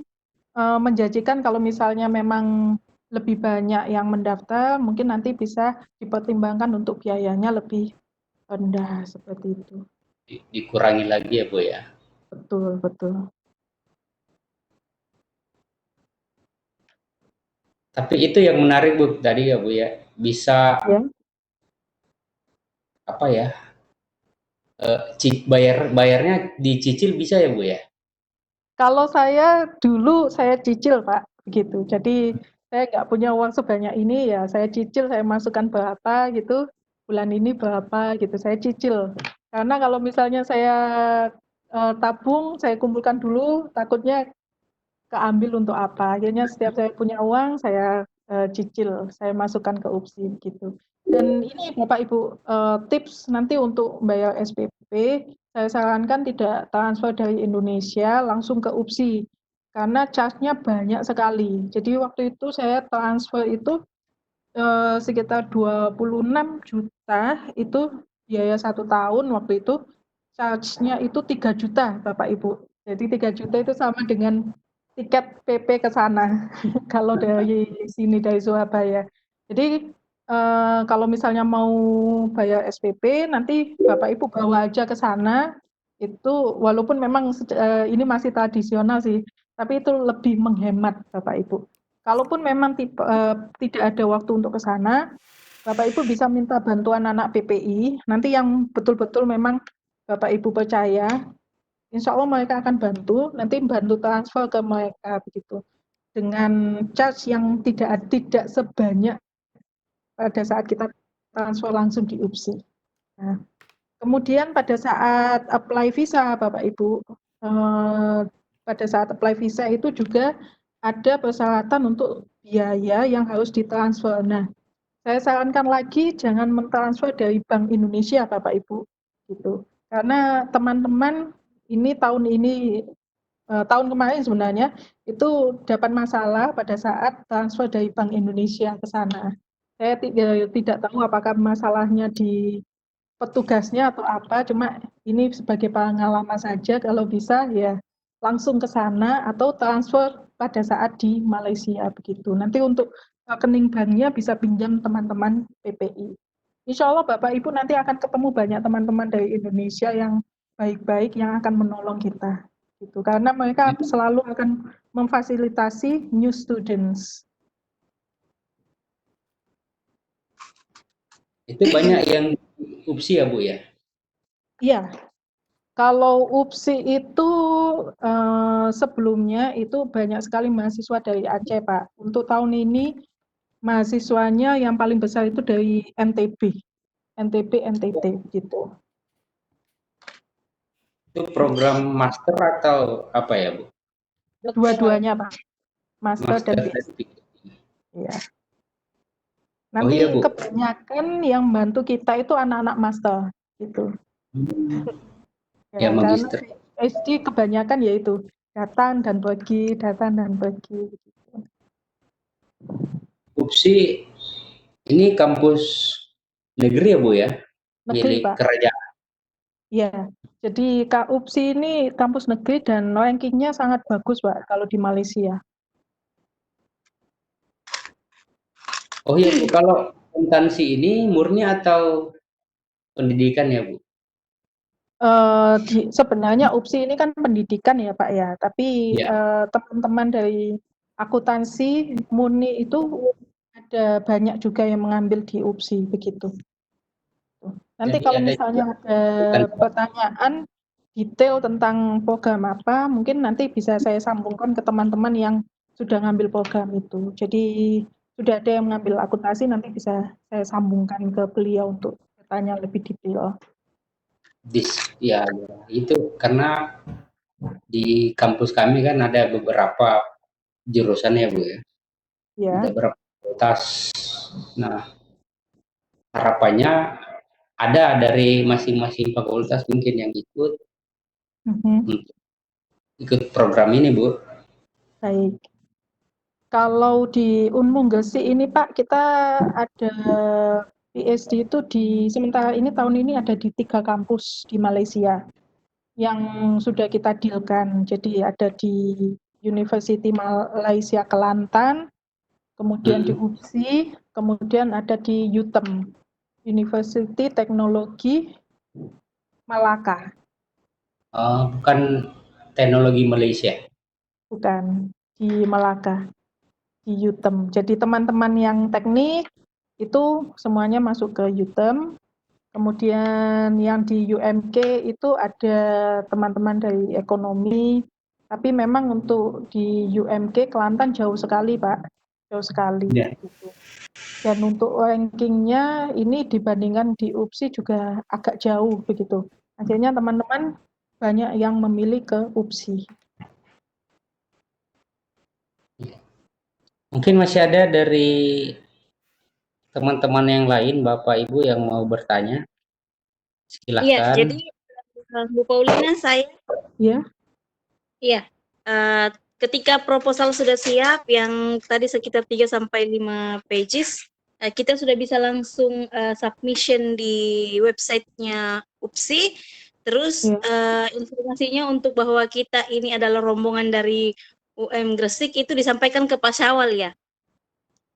menjanjikan kalau misalnya memang lebih banyak yang mendaftar, mungkin nanti bisa dipertimbangkan untuk biayanya lebih rendah seperti itu. Dikurangi lagi ya Bu ya. Betul, betul. Tapi itu yang menarik Bu tadi ya Bu ya, bisa Ya. apa ya? Bayarnya dicicil bisa ya Bu ya? Kalau saya dulu saya cicil Pak, begitu. Jadi saya nggak punya uang sebanyak ini ya, saya cicil, saya masukkan berapa gitu, bulan ini berapa gitu, saya cicil. Karena kalau misalnya saya tabung, saya kumpulkan dulu, takutnya keambil untuk apa. Akhirnya setiap saya punya uang, saya cicil, saya masukkan ke UPSI gitu. Dan ini Bapak Ibu tips nanti untuk bayar SPP, saya sarankan tidak transfer dari Indonesia langsung ke UPSI. karena charge-nya banyak sekali. Jadi waktu itu saya transfer itu sekitar 26 juta itu biaya 1 tahun waktu itu, charge-nya itu 3 juta Bapak Ibu. Jadi 3 juta itu sama dengan tiket PP ke sana kalau dari sini dari Surabaya. Jadi kalau misalnya mau bayar SPP nanti Bapak Ibu bawa aja ke sana, itu walaupun memang ini masih tradisional sih, tapi itu lebih menghemat Bapak Ibu. Kalaupun memang tidak ada waktu untuk ke sana, Bapak Ibu bisa minta bantuan anak PPI, nanti yang betul-betul memang Bapak Ibu percaya, insya Allah mereka akan bantu, nanti bantu transfer ke mereka begitu. Dengan charge yang tidak sebanyak pada saat kita transfer langsung di UPSI. Nah, kemudian pada saat apply visa Bapak Ibu, pada saat apply visa itu juga ada persyaratan untuk biaya yang harus ditransfer. Nah, saya sarankan lagi jangan mentransfer dari Bank Indonesia Bapak Ibu, gitu. Karena teman-teman ini tahun kemarin sebenarnya itu dapat masalah pada saat transfer dari Bank Indonesia ke sana. Saya tidak tahu apakah masalahnya di petugasnya atau apa, cuma ini sebagai pengalaman saja, kalau bisa ya langsung ke sana atau transfer pada saat di Malaysia begitu. Nanti untuk rekening banknya bisa pinjam teman-teman PPI. Insya Allah Bapak Ibu nanti akan ketemu banyak teman-teman dari Indonesia yang baik-baik yang akan menolong kita. Gitu. Karena mereka selalu akan memfasilitasi new students. Itu banyak yang UPSI ya Bu ya? Iya, kalau UPSI itu sebelumnya itu banyak sekali mahasiswa dari Aceh Pak. Untuk tahun ini mahasiswanya yang paling besar itu dari NTB, NTT gitu. Itu program master atau apa ya Bu? Dua-duanya Pak, master dan Master dan PhD. PhD. Ya. Oh Nanti iya Bu. kebanyakan yang bantu kita itu anak-anak master gitu. Ya Karena magister. PhD kebanyakan yaitu datang dan pergi. Gitu. UPSI ini kampus negeri ya Bu ya? Negeri Milik Pak. kerajaan. Ya, jadi KUPSI ini kampus negeri dan rankingnya sangat bagus Pak kalau di Malaysia. Oh iya Bu, kalau akuntansi ini murni atau pendidikan ya Bu? Sebenarnya UPSI ini kan pendidikan ya Pak ya, tapi Ya. teman-teman dari akuntansi murni itu ada banyak juga yang mengambil di UPSI begitu. Nanti Jadi kalau ada misalnya ada bukan pertanyaan detail tentang program apa, mungkin nanti bisa saya sambungkan ke teman-teman yang sudah ngambil program itu. Jadi sudah ada yang mengambil akuntansi, nanti bisa saya sambungkan ke beliau untuk bertanya lebih detail. ya itu karena di kampus kami kan ada beberapa jurusan ya Bu ya. Ya. Ada beberapa fakultas. Nah, harapannya ada dari masing-masing fakultas mungkin yang ikut ikut program ini Bu. Baik. Kalau di Unmu Gresik ini Pak, kita ada PhD itu sementara ini tahun ini ada di 3 kampus di Malaysia yang sudah kita dealkan. Jadi ada di University Malaysia Kelantan, kemudian di UPSI, kemudian ada di UTEM, University Teknologi Malaka. Bukan teknologi Malaysia. Bukan, di Malaka, di UTEM. Jadi teman-teman yang teknik itu semuanya masuk ke UTEM. Kemudian yang di UMK itu ada teman-teman dari ekonomi, tapi memang untuk di UMK Kelantan jauh sekali Pak, jauh sekali. Ya. Gitu. Dan untuk rankingnya ini dibandingkan di UPSI juga agak jauh begitu. Akhirnya teman-teman banyak yang memilih ke UPSI. Mungkin masih ada dari teman-teman yang lain, Bapak Ibu yang mau bertanya. Silahkan. Iya, jadi Bu Paulina saya Ya. iya ketika proposal sudah siap, yang tadi sekitar 3 sampai 5 pages, kita sudah bisa langsung submission di websitenya UPSI. Terus informasinya untuk bahwa kita ini adalah rombongan dari UM Gresik itu disampaikan ke Pak Syawal ya?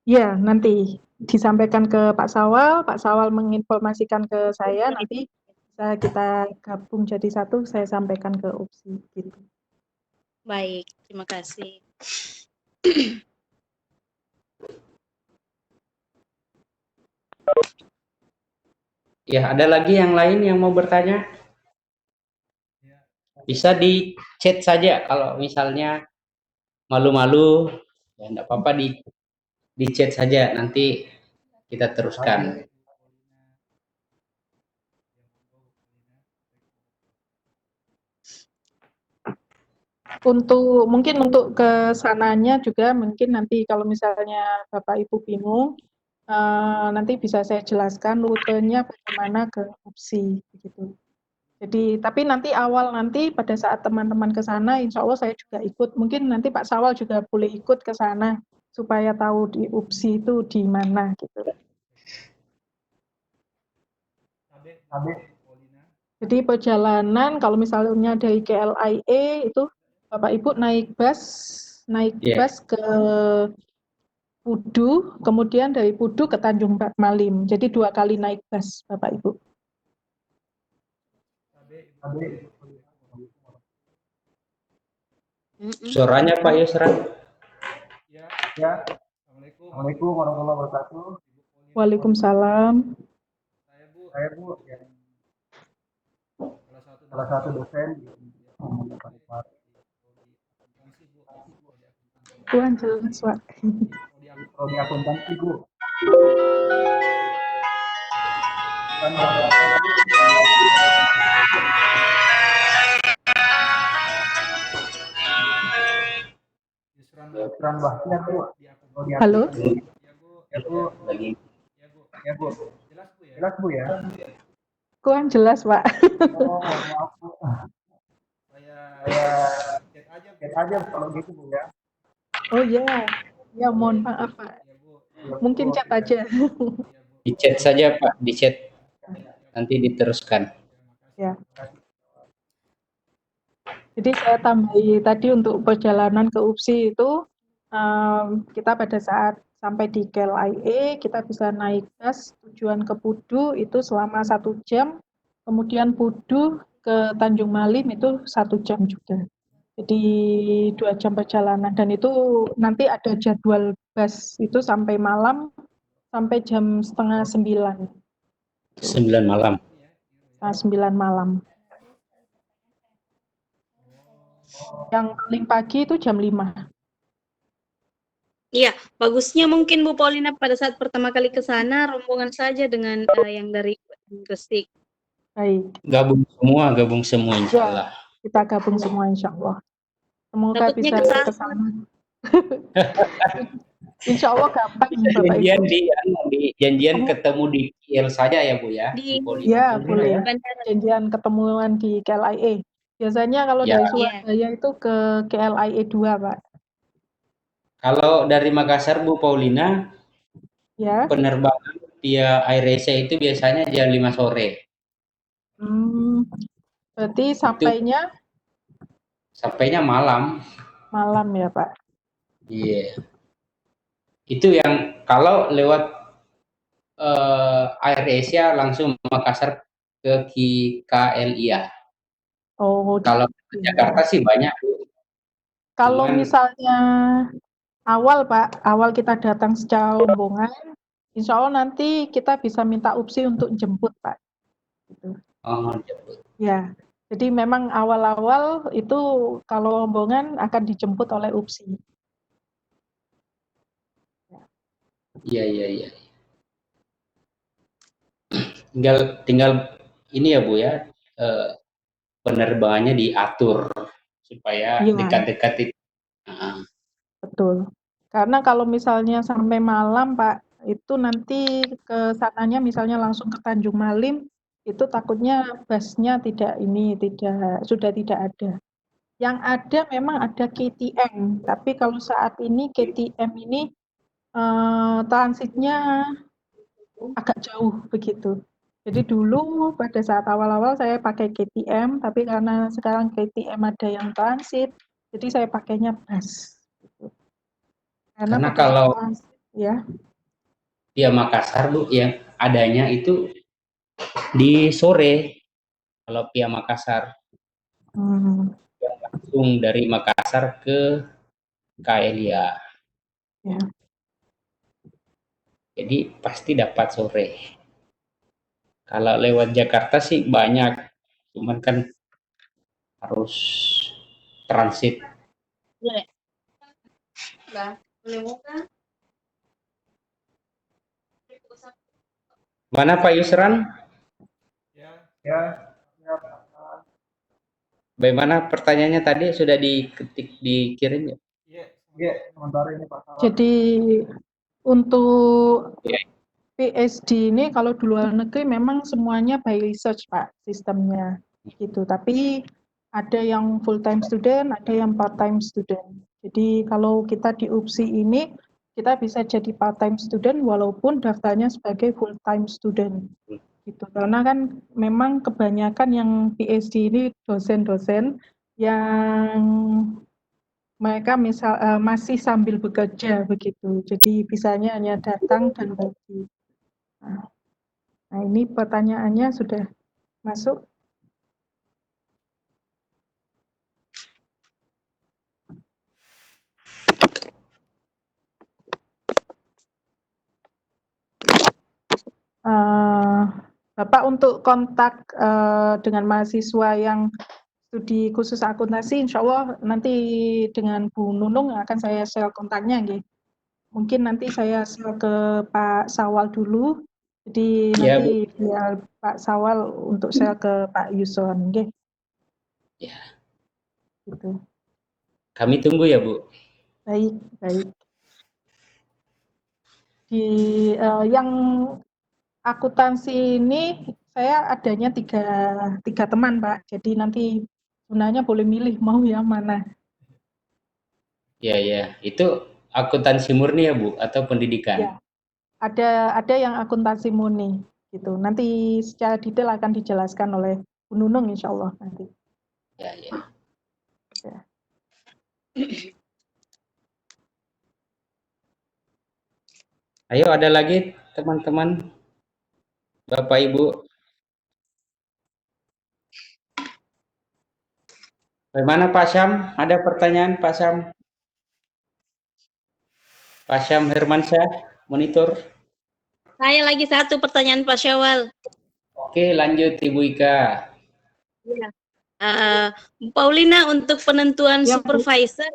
Ya, nanti disampaikan ke Pak Sawal menginformasikan ke saya, nanti bisa kita gabung jadi satu, saya sampaikan ke UPSI gitu. Baik, terima kasih. Ya, ada lagi yang lain yang mau bertanya? Bisa di chat saja kalau misalnya malu-malu, ya enggak apa-apa di chat saja, nanti kita teruskan. Mungkin untuk ke sananya juga mungkin nanti kalau misalnya Bapak Ibu bingung, nanti bisa saya jelaskan rutenya bagaimana ke UPSI begitu. Jadi tapi nanti pada saat teman-teman ke sana, insya Allah saya juga ikut. Mungkin nanti Pak Sawal juga boleh ikut ke sana supaya tahu di UPSI itu di mana gitu. Jadi perjalanan kalau misalnya dari KLIA itu Bapak Ibu naik bus ke Pudu, kemudian dari Pudu ke Tanjung Malim. Jadi 2 kali naik bus Bapak Ibu. Suaranya Pak Yusran. Ya, Assalamualaikum warahmatullahi wabarakatuh. Waalaikumsalam. Saya Bu, yang salah satu dosen di Paripurna. Tuhan jelas, Pak. Prodi akuntansi Bu. Dan Yusran Bahtiar Bu. Prodi Halo. akuntansi. Ya Bu. Ya Bu. Jelas Bu ya. Tuhan jelas, Pak. Oh, maaf Bu. Saya chat aja kalau gitu Bu ya. Oh ya, ya mohon maaf Pak. Mungkin chat aja. Di chat saja Pak, di chat. Nanti diteruskan. Ya. Jadi saya tambahi tadi untuk perjalanan ke UPSI itu kita pada saat sampai di KLIA kita bisa naik bus tujuan ke Pudu itu selama 1 jam, kemudian Pudu ke Tanjung Malim itu 1 jam juga. Jadi 2 jam perjalanan dan itu nanti ada jadwal bus itu sampai malam sampai jam 8:30. 9 malam. 9 malam. Yang paling pagi itu jam 5. Iya, bagusnya mungkin Bu Paulina pada saat pertama kali ke sana rombongan saja dengan yang dari Gresik. Baik. Gabung semua insya Allah. Ya, kita gabung semua insya Allah. Semoga Takutnya bisa ke sana. Insya Allah gampang Bapak Ibu. Janjian ketemu di KL saja ya Bu ya. Ya, boleh. Janjian ketemuan di KLIA. Biasanya kalau dari Surabaya itu ke KLIA 2, Pak. Kalau dari Makassar Bu Paulina, ya. Penerbangan via AirAsia itu biasanya jam 5 sore. Berarti sampainya malam. Malam ya Pak. Iya. Itu yang kalau lewat AirAsia langsung Makassar ke KLIA. Oh. Kalau ke Jakarta sih banyak. Kalau misalnya awal kita datang secara rombongan, insya Allah nanti kita bisa minta UPSI untuk jemput Pak. Gitu. Oh, jemput. Ya, jadi memang awal-awal itu kalau rombongan akan dijemput oleh UPSI. Iya. Tinggal ini ya Bu ya, penerbangannya diatur supaya dekat-dekat itu. Betul. Karena kalau misalnya sampai malam Pak, itu nanti ke sananya misalnya langsung ke Tanjung Malim, itu takutnya busnya sudah tidak ada. Yang ada memang ada KTM, tapi kalau saat ini KTM ini transitnya agak jauh begitu. Jadi dulu pada saat awal-awal saya pakai KTM, tapi karena sekarang KTM ada yang transit, jadi saya pakainya bus. Gitu. Karena Karena pada saat kalau transit, ya, via Makassar Bu yang adanya itu di sore kalau via Makassar langsung dari Makassar ke Kaelia. ya. Jadi pasti dapat sore. Kalau lewat Jakarta sih banyak, cuman kan harus transit. Boleh. Boleh buka? Mana Pak Yusran? Ya, ya, ya. Bagaimana pertanyaannya tadi sudah diketik dikirim ya? Iya, sementara ini Pak Salah. Jadi untuk Ya. PhD ini kalau di luar negeri memang semuanya by research Pak sistemnya gitu. Tapi ada yang full time student, ada yang part time student. Jadi kalau kita di UPSI ini kita bisa jadi part time student walaupun daftarnya sebagai full time student. Gitu. Karena kan memang kebanyakan yang PhD ini dosen-dosen yang mereka masih sambil bekerja begitu. Jadi bisanya hanya datang dan pergi. Nah, ini pertanyaannya sudah masuk. Bapak untuk kontak dengan mahasiswa yang studi khusus akuntansi, insya Allah nanti dengan Bu Nunung akan saya share kontaknya. Gitu. Mungkin nanti saya share ke Pak Sawal dulu, jadi Ya, nanti biar Pak Sawal untuk share ke Pak Yuson. Gitu. Ya. Gitu. Kami tunggu ya Bu. Baik, baik. Di yang akuntansi ini saya adanya tiga teman Pak, jadi nanti sebenarnya boleh milih mau yang mana. Ya, ya. Itu akuntansi murni ya Bu atau pendidikan? Ya, ada yang akuntansi murni gitu. Nanti secara detail akan dijelaskan oleh Bu Nunung insya Allah nanti. Ya, ya. Ya. Ayo ada lagi teman-teman, Bapak Ibu. Bagaimana Pak Syam? Ada pertanyaan Pak Syam? Pak Syam Hermansyah, monitor. Saya lagi satu pertanyaan Pak Syawal. Oke, lanjut Ibu Ika. Ya. Paulina, untuk penentuan Ya, supervisor,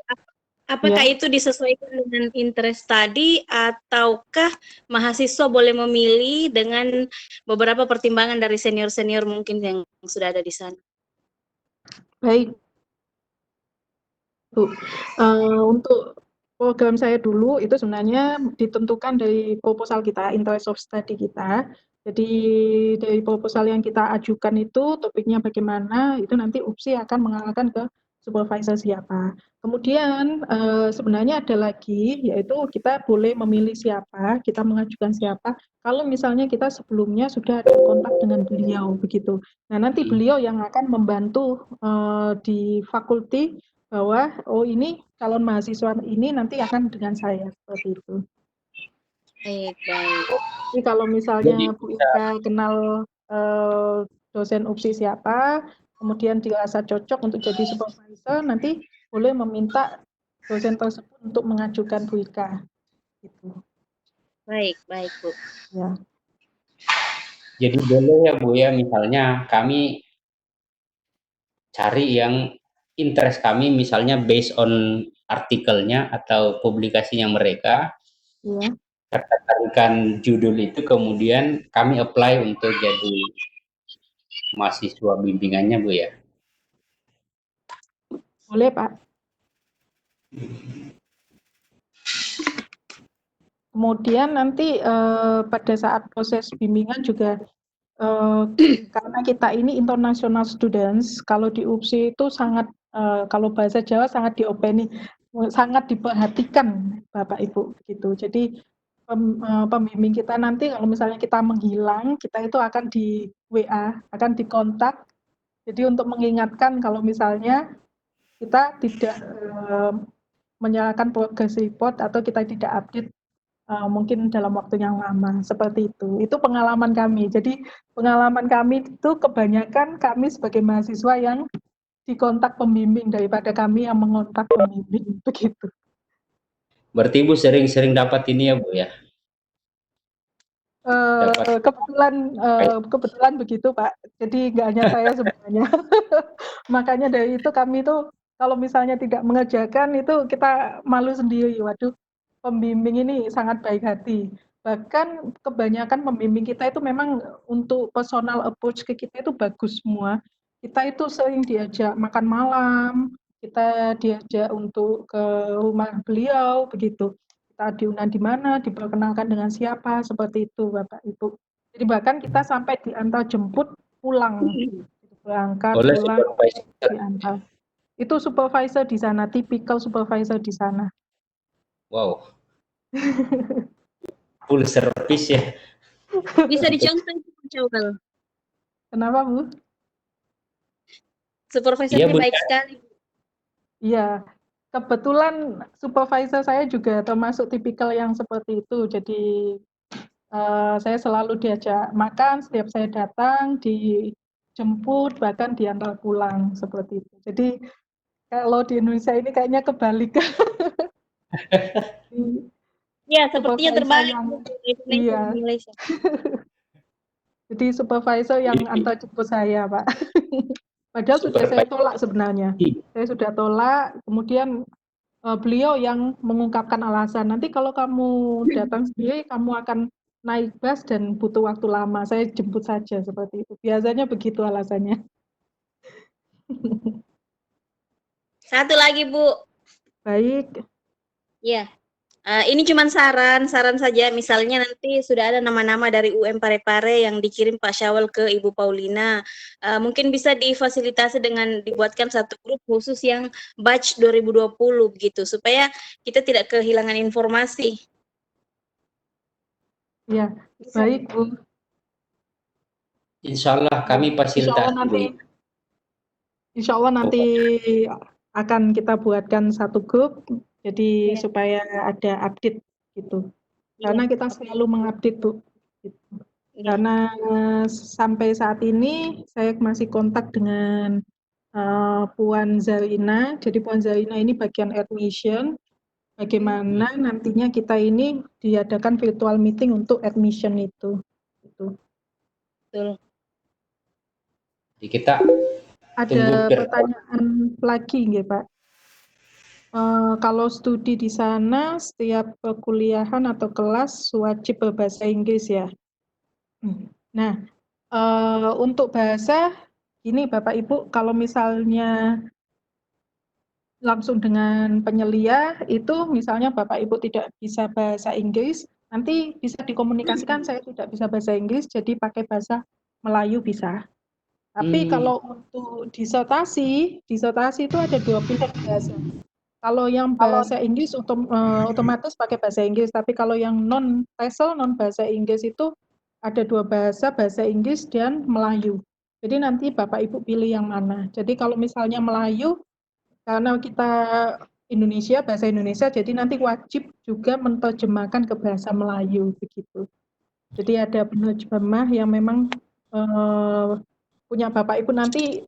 apakah ya. itu disesuaikan dengan interest tadi ataukah mahasiswa boleh memilih dengan beberapa pertimbangan dari senior-senior mungkin yang sudah ada di sana? Baik, Bu. Untuk program saya dulu itu sebenarnya ditentukan dari proposal kita, interest of study kita. Jadi dari proposal yang kita ajukan itu topiknya bagaimana, itu nanti UPSI akan mengarahkan ke supervisor siapa. Kemudian sebenarnya ada lagi, yaitu kita boleh memilih siapa, kita mengajukan siapa, kalau misalnya kita sebelumnya sudah ada kontak dengan beliau, begitu. Nah, nanti beliau yang akan membantu di fakulti bahwa oh ini calon mahasiswa ini nanti akan dengan saya seperti itu. Baik, baik. Jadi kalau misalnya Bu Ika kenal dosen UPSI siapa, kemudian dirasa cocok untuk jadi supervisor, nanti boleh meminta dosen tersebut untuk mengajukan Bu Ika. Gitu. Baik, baik Bu. Ya. Jadi boleh ya Bu ya, misalnya kami cari yang interest kami misalnya based on artikelnya atau publikasinya mereka, Ya. serta tarikan judul itu, kemudian kami apply untuk jadi mahasiswa bimbingannya Bu ya. Boleh Pak. Kemudian nanti pada saat proses bimbingan juga karena kita ini international students, kalau di UPSI itu sangat Kalau bahasa Jawa sangat diopeni, sangat diperhatikan Bapak Ibu gitu. Jadi pembimbing kita nanti kalau misalnya kita menghilang, kita itu akan di WA, akan dikontak. Jadi untuk mengingatkan kalau misalnya kita tidak menyalakan progress report atau kita tidak update mungkin dalam waktu yang lama, seperti itu. Itu pengalaman kami. Jadi pengalaman kami itu kebanyakan kami sebagai mahasiswa yang dikontak pembimbing daripada kami yang mengontak pembimbing, begitu. Berarti Ibu sering-sering dapat ini ya Bu ya? Dapat Kebetulan begitu Pak. Jadi nggak hanya saya sebenarnya. Makanya dari itu kami itu kalau misalnya tidak mengerjakan itu kita malu sendiri. Waduh, pembimbing ini sangat baik hati. Bahkan kebanyakan pembimbing kita itu memang untuk personal approach ke kita itu bagus semua. Kita itu sering diajak makan malam, kita diajak untuk ke rumah beliau, begitu. Kita diundang di mana, diperkenalkan dengan siapa, seperti itu Bapak Ibu. Jadi bahkan kita sampai diantar jemput pulang, berangkat oleh pulang supervisor. diantar. Itu supervisor di sana, tipikal supervisor di sana. Wow. Full service ya. Bisa dicontoh itu coba. Kenapa Bu? Supervisornya Iya, Bu. baik sekali. Iya, kebetulan supervisor saya juga termasuk tipikal yang seperti itu. Jadi saya selalu diajak makan setiap saya datang, dijemput, bahkan diantar pulang seperti itu. Jadi kalau di Indonesia ini kayaknya kebalik. Ya, sepertinya Supervisor terbalik yang di iya. Malaysia. Jadi supervisor yang antar jemput saya, Pak. Padahal sudah saya tolak sebenarnya. Saya sudah tolak, kemudian beliau yang mengungkapkan alasan. Nanti kalau kamu datang sendiri, kamu akan naik bus dan butuh waktu lama. Saya jemput saja seperti itu. Biasanya begitu alasannya. Satu lagi, Bu. Baik. Ya. Ini cuma saran saja. Misalnya nanti sudah ada nama-nama dari UM Parepare yang dikirim Pak Syawal ke Ibu Paulina. Mungkin bisa difasilitasi dengan dibuatkan satu grup khusus yang batch 2020 begitu, supaya kita tidak kehilangan informasi. Ya, baik Bu. Insya Allah kami fasilitasi. Insya Allah nanti akan kita buatkan satu grup, jadi Ya. supaya ada update gitu. Karena kita selalu mengupdate Bu. Gitu. Ya. Karena sampai saat ini saya masih kontak dengan Puan Zarina. Jadi Puan Zarina ini bagian admission. Bagaimana nantinya kita ini diadakan virtual meeting untuk admission itu. Gitu. Betul. Jadi kita ada pertanyaan lagi nggih Pak? Kalau studi di sana setiap perkuliahan atau kelas wajib berbahasa Inggris ya. Nah, untuk bahasa ini Bapak Ibu kalau misalnya langsung dengan penyelia itu misalnya Bapak Ibu tidak bisa bahasa Inggris, nanti bisa dikomunikasikan saya tidak bisa bahasa Inggris jadi pakai bahasa Melayu bisa. Tapi kalau untuk disertasi itu ada 2 pilihan bahasa. Kalau yang bahasa Inggris otomatis pakai bahasa Inggris, tapi kalau yang non TESOL, non bahasa Inggris itu ada 2 bahasa, bahasa Inggris dan Melayu. Jadi nanti Bapak Ibu pilih yang mana. Jadi kalau misalnya Melayu, karena kita Indonesia, bahasa Indonesia, jadi nanti wajib juga menerjemahkan ke bahasa Melayu begitu. Jadi ada penerjemah yang memang punya Bapak Ibu nanti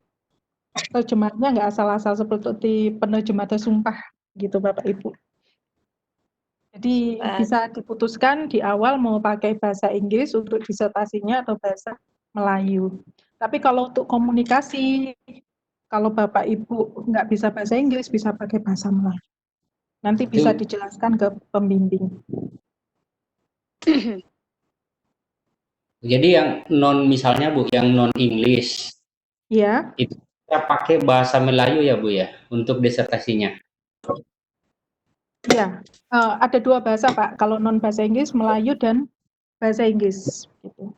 terjemahnya nggak asal-asal seperti penerjemah tersumpah gitu Bapak Ibu. Jadi bisa diputuskan di awal mau pakai bahasa Inggris untuk disertasinya atau bahasa Melayu. Tapi kalau untuk komunikasi, kalau Bapak Ibu nggak bisa bahasa Inggris, bisa pakai bahasa Melayu. Nanti bisa dijelaskan ke pembimbing. Jadi yang non misalnya Bu, yang non English, ya, itu kita pakai bahasa Melayu ya Bu ya untuk disertasinya. Ya, ada 2 bahasa Pak. Kalau non bahasa Inggris, Melayu dan bahasa Inggris. Gitu.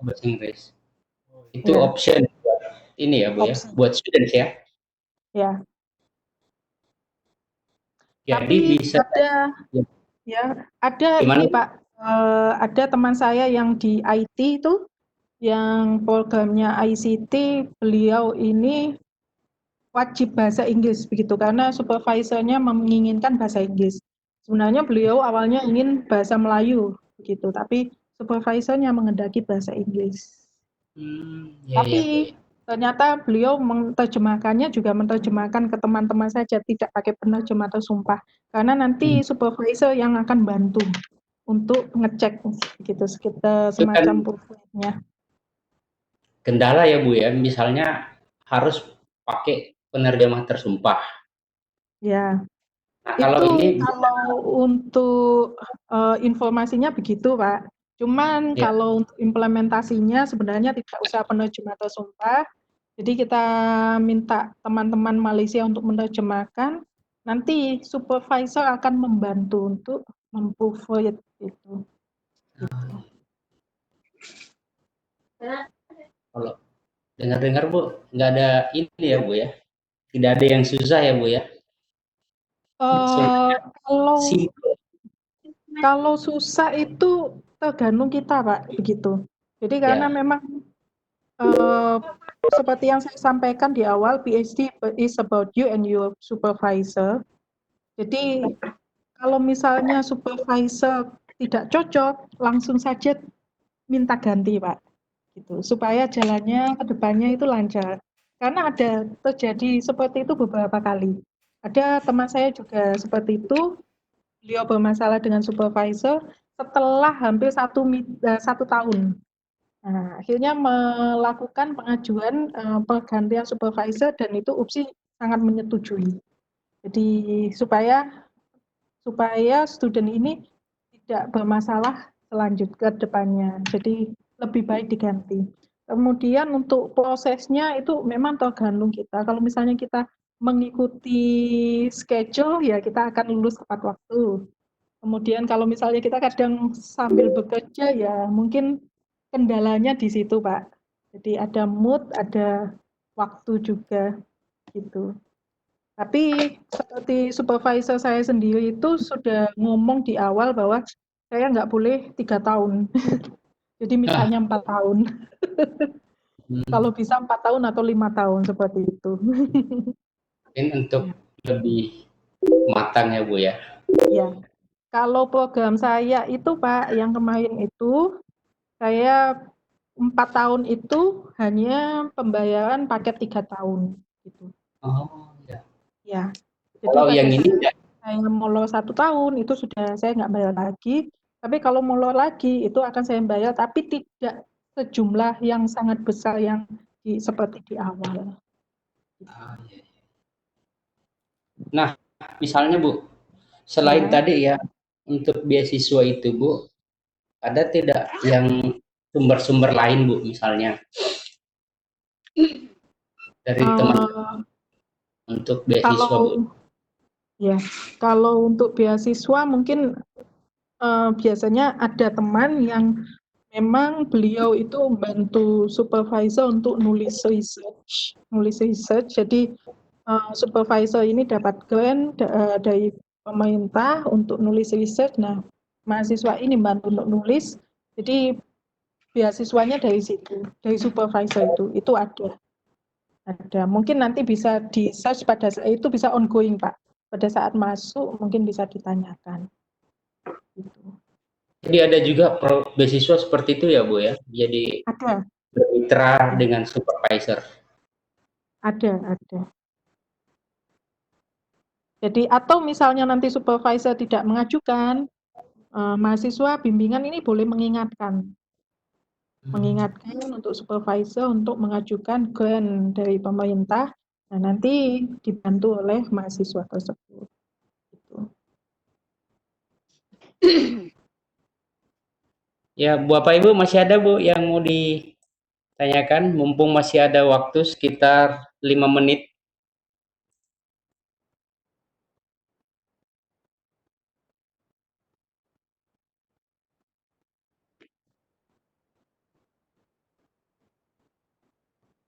Bahasa Inggris. Itu option buat ini ya Bu ya, buat students ya. Ya. Jadi Tapi bisa ada gimana? ini Pak, ada teman saya yang di IT itu, yang programnya ICT, beliau ini wajib bahasa Inggris begitu, karena supervisornya menginginkan bahasa Inggris. Sebenarnya beliau awalnya ingin bahasa Melayu begitu, tapi supervisornya menghendaki bahasa Inggris. Ya ya Bu Tapi ya. ternyata beliau menerjemahkannya juga menerjemahkan ke teman-teman saja, tidak pakai penerjemah atau sumpah. Karena nanti supervisor yang akan bantu untuk ngecek gitu, sekitar Itu kan semacam proofreadnya. kendala ya Bu ya, misalnya harus pakai penerjemah tersumpah. Ya, Nah kalau itu ini kalau untuk informasinya begitu, Pak. Cuman ya, kalau untuk implementasinya sebenarnya tidak usah penerjemah atau sumpah. Jadi kita minta teman-teman Malaysia untuk menerjemahkan, nanti supervisor akan membantu untuk memproofread itu. Gitu. kalau dengar-dengar Bu, nggak ada ini ya Bu ya, tidak ada yang susah ya Bu ya. Eh, kalau Simple. kalau susah itu tergantung kita, Pak, begitu. Jadi karena Ya. memang seperti yang saya sampaikan di awal, PhD is about you and your supervisor. Jadi kalau misalnya supervisor tidak cocok, langsung saja minta ganti, Pak. Gitu, supaya jalannya ke depannya itu lancar. Karena ada terjadi seperti itu beberapa kali. Ada teman saya juga seperti itu, beliau bermasalah dengan supervisor setelah hampir satu tahun. Nah, akhirnya melakukan pengajuan pergantian supervisor dan itu UPSI sangat menyetujui. Jadi supaya supaya student ini tidak bermasalah selanjut ke depannya. Jadi lebih baik diganti. Kemudian untuk prosesnya itu memang tergantung kita. Kalau misalnya kita mengikuti schedule, ya kita akan lulus tepat waktu. Kemudian kalau misalnya kita kadang sambil bekerja, ya mungkin kendalanya di situ, Pak. Jadi ada mood, ada waktu juga gitu. Tapi seperti supervisor saya sendiri itu sudah ngomong di awal bahwa saya nggak boleh 3 tahun. Jadi Ah, mintanya 4 tahun. Kalau bisa 4 tahun atau 5 tahun seperti itu. mungkin untuk Ya. lebih matang ya Bu ya. Ya. Kalau program saya itu Pak, yang kemarin itu saya 4 tahun itu hanya pembayaran paket 3 tahun gitu. Oh ya. Ya. Jadi Kalau pada yang ini saat enggak. saya molor 1 tahun itu sudah saya nggak bayar lagi. Tapi kalau molor lagi itu akan saya bayar, tapi tidak sejumlah yang sangat besar yang seperti di awal. Ah, iya. Nah, misalnya Bu, selain Ya. tadi ya untuk beasiswa itu Bu, ada tidak yang sumber-sumber lain Bu, misalnya dari teman Uh, untuk beasiswa Bu? kalau ya, kalau untuk beasiswa mungkin biasanya ada teman yang memang beliau itu membantu supervisor untuk nulis research. Jadi supervisor ini dapat grant dari pemerintah untuk nulis research. Nah, mahasiswa ini bantu untuk nulis. Jadi beasiswanya dari situ, dari supervisor itu ada. Ada. Mungkin nanti bisa di search pada saat itu bisa ongoing, Pak. Pada saat masuk mungkin bisa ditanyakan. Gitu. Jadi ada juga beasiswa seperti itu ya Bu ya? Jadi Ada, bermitra dengan supervisor. ada. Jadi atau misalnya nanti supervisor tidak mengajukan, mahasiswa bimbingan ini boleh mengingatkan untuk supervisor untuk mengajukan grant dari pemerintah. Nah, nanti dibantu oleh mahasiswa tersebut. Gitu. Ya, Bapak Ibu masih ada Bu yang mau ditanyakan? Mumpung masih ada waktu sekitar 5 menit.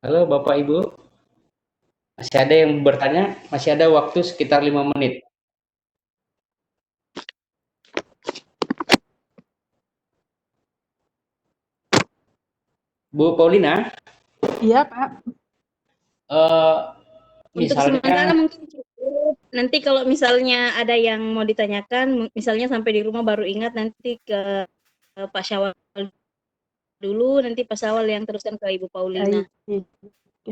Halo Bapak Ibu, masih ada yang bertanya? Masih ada waktu sekitar 5 menit. Bu Paulina, Iya, Pak. eh, Untuk sementara misalnya mungkin cukup. Nanti kalau misalnya ada yang mau ditanyakan, misalnya sampai di rumah baru ingat, nanti ke Pak Syawal dulu, nanti Pak Syawal yang teruskan ke Ibu Paulina. Baik.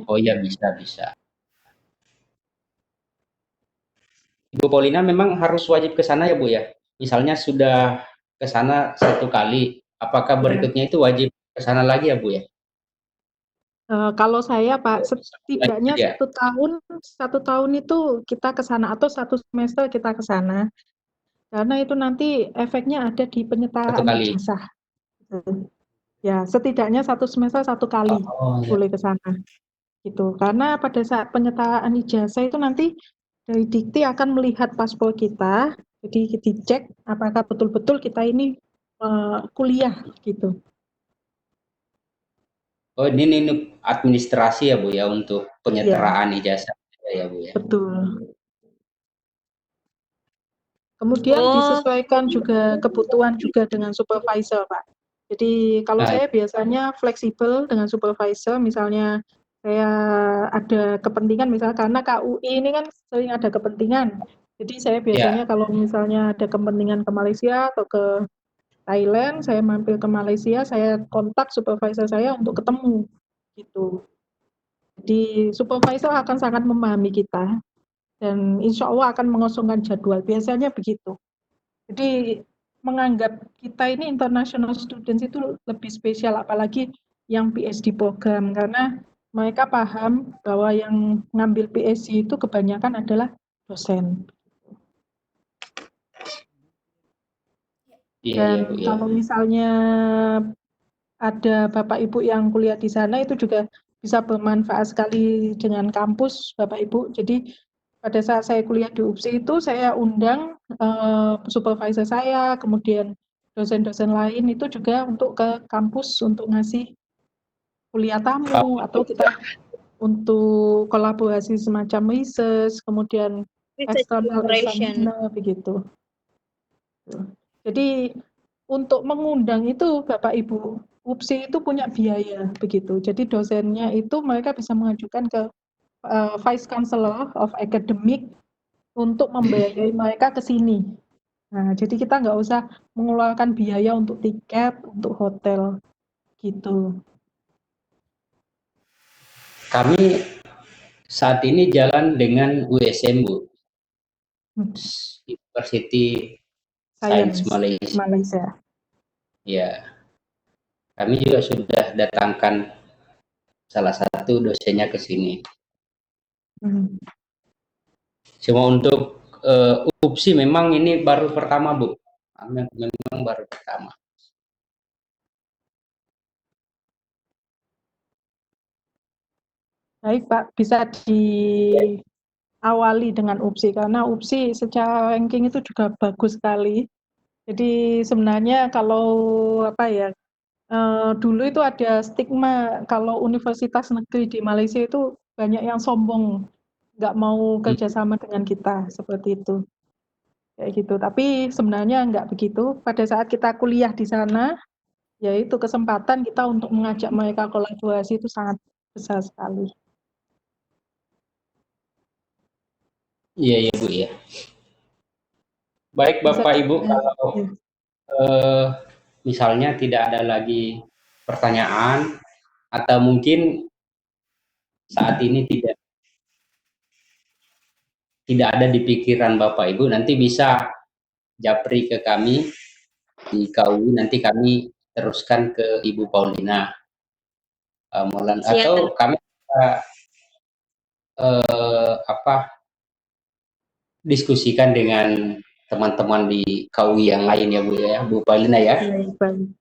oh ya bisa. Ibu Paulina memang harus wajib ke sana ya Bu ya. Misalnya sudah ke sana satu kali, apakah Ya. berikutnya itu wajib ke sana lagi ya Bu ya? Kalau saya Pak, setidaknya Ya, satu tahun itu kita ke sana atau satu semester kita ke sana. Karena itu nanti efeknya ada di satu penyetaraan kali. ijazah. Ya, setidaknya satu semester satu kali Oh ya. boleh ke sana. Gitu. Karena pada saat penyetaraan ijazah itu nanti dari Dikti akan melihat paspor kita, jadi dicek apakah betul-betul kita ini kuliah gitu. Oh ini administrasi ya Bu ya untuk Iya, penyetaraan ijazah ya Bu ya. betul. Kemudian Oh, disesuaikan juga kebutuhan juga dengan supervisor, Pak. Jadi kalau Nah, saya biasanya fleksibel dengan supervisor, misalnya saya ada kepentingan, misalnya karena KUI ini kan sering ada kepentingan. Jadi saya ya, biasanya kalau misalnya ada kepentingan ke Malaysia atau ke Thailand, saya mampir ke Malaysia, saya kontak supervisor saya untuk ketemu, gitu. Jadi supervisor akan sangat memahami kita dan insya Allah akan mengosongkan jadwal. Biasanya begitu. Jadi menganggap kita ini international students itu lebih spesial, apalagi yang PhD program, karena mereka paham bahwa yang ngambil PhD itu kebanyakan adalah dosen. iya Bu Dan ya. kalau misalnya ada Bapak Ibu yang kuliah di sana itu juga bisa bermanfaat sekali dengan kampus Bapak Ibu. Jadi pada saat saya kuliah di UPSI itu saya undang supervisor saya, kemudian dosen-dosen lain itu juga untuk ke kampus untuk ngasih kuliah tamu atau kita untuk kolaborasi semacam research, kemudian research external collaboration. examiner begitu. Jadi untuk mengundang itu Bapak Ibu, UPSI itu punya biaya begitu. Jadi dosennya itu mereka bisa mengajukan ke Vice Chancellor of Academic untuk membiayai mereka ke sini. Nah, jadi kita nggak usah mengeluarkan biaya untuk tiket, untuk hotel, gitu. Kami saat ini jalan dengan USM Bu, University Science Science Malaysia. Malaysia. Ya, kami juga sudah datangkan salah satu dosennya ke sini. Cuma untuk UPSI memang ini baru pertama Bu, memang baru pertama. Baik Pak, bisa diawali dengan UPSI karena UPSI secara ranking itu juga bagus sekali. Jadi sebenarnya kalau apa ya, dulu itu ada stigma kalau universitas negeri di Malaysia itu banyak yang sombong, nggak mau kerjasama dengan kita, seperti itu. Kayak gitu. Tapi sebenarnya nggak begitu. Pada saat kita kuliah di sana, yaitu kesempatan kita untuk mengajak mereka kolaborasi itu sangat besar sekali. Iya Bu ya. Baik Bisa Bapak Ibu, juga. kalau Ya. misalnya tidak ada lagi pertanyaan atau mungkin saat ini tidak ada di pikiran Bapak Ibu, nanti bisa japri ke kami di KUI, nanti kami teruskan ke Ibu Paulina Molan, Siap. atau kami apa diskusikan dengan teman-teman di KUI yang lain ya Bu ya, Bu Paulina ya. Baik.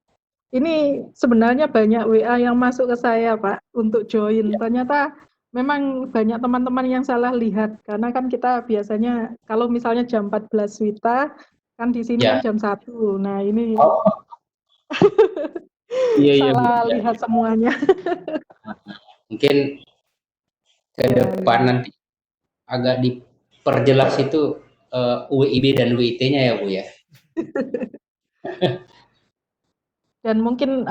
Ini sebenarnya banyak WA yang masuk ke saya, Pak, untuk join. Ternyata memang banyak teman-teman yang salah lihat, karena kan kita biasanya kalau misalnya jam 14 WITA, kan di sini kan Ya. jam 1. Nah, ini Oh, iya Bu. salah Ya. lihat semuanya. Mungkin ke Ya, depan nanti agak diperjelas itu UIB dan UIT-nya ya Bu ya. Dan mungkin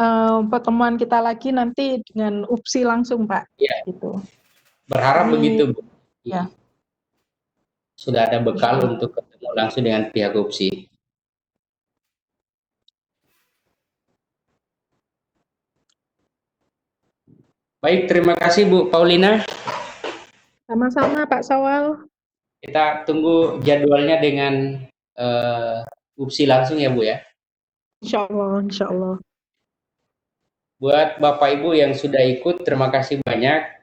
pertemuan kita lagi nanti dengan UPSI langsung, Pak. Ya, Gitu. berharap Jadi, begitu, Bu. ya. Sudah ada bekal Insya untuk ketemu langsung dengan pihak UPSI. Baik, terima kasih Bu Paulina. Sama-sama Pak Sawal. Kita tunggu jadwalnya dengan UPSI langsung ya Bu ya. Insya Allah, insya Allah. Buat Bapak Ibu yang sudah ikut, terima kasih banyak.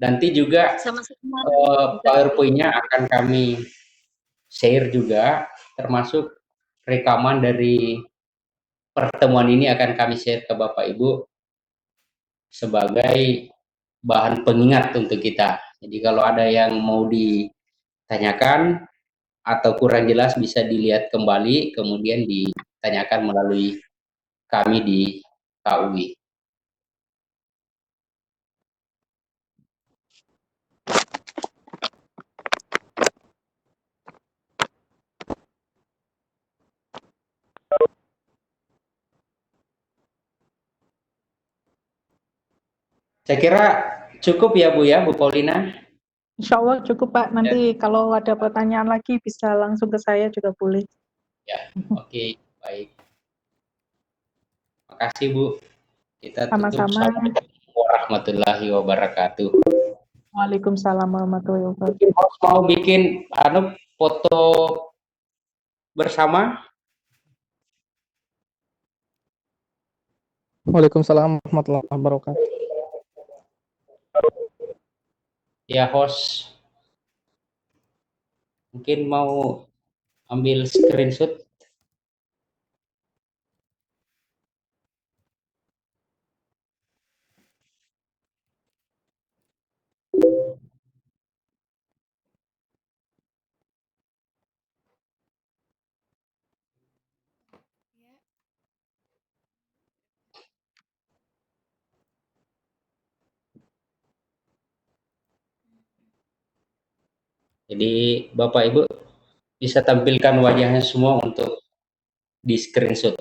Nanti juga Sama-sama. PowerPoint-nya akan kami share juga, termasuk rekaman dari pertemuan ini akan kami share ke Bapak Ibu sebagai bahan pengingat untuk kita. Jadi kalau ada yang mau ditanyakan atau kurang jelas bisa dilihat kembali, kemudian ditanyakan melalui kami di KUI. Saya kira cukup ya Bu ya, Bu Paulina. Insya Allah cukup Pak. Nanti kalau ada pertanyaan lagi bisa langsung ke saya juga boleh. Ya, oke, baik. Makasih Bu. Kita tutup. Sama-sama. Assalamualaikum warahmatullahi wabarakatuh. Waalaikumsalam warahmatullahi wabarakatuh. Mungkin host mau bikin foto bersama. Waalaikumsalam warahmatullahi wabarakatuh. Ya host, mungkin mau ambil screenshot. Jadi Bapak Ibu bisa tampilkan wajahnya semua untuk di screenshot.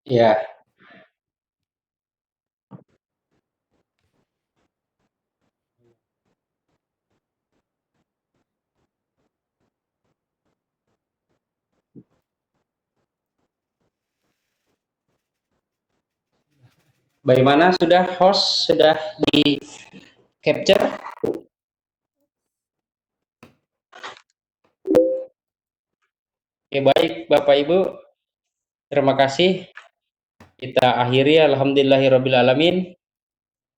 Ya. Bagaimana sudah host sudah di capture? Oke, baik Bapak Ibu. Terima kasih. Kita akhiri alhamdulillahirabbil alamin.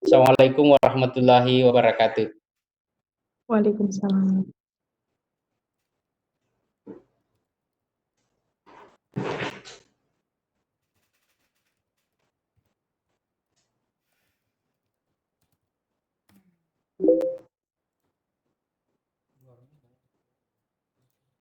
Assalamualaikum warahmatullahi wabarakatuh. Waalaikumsalam.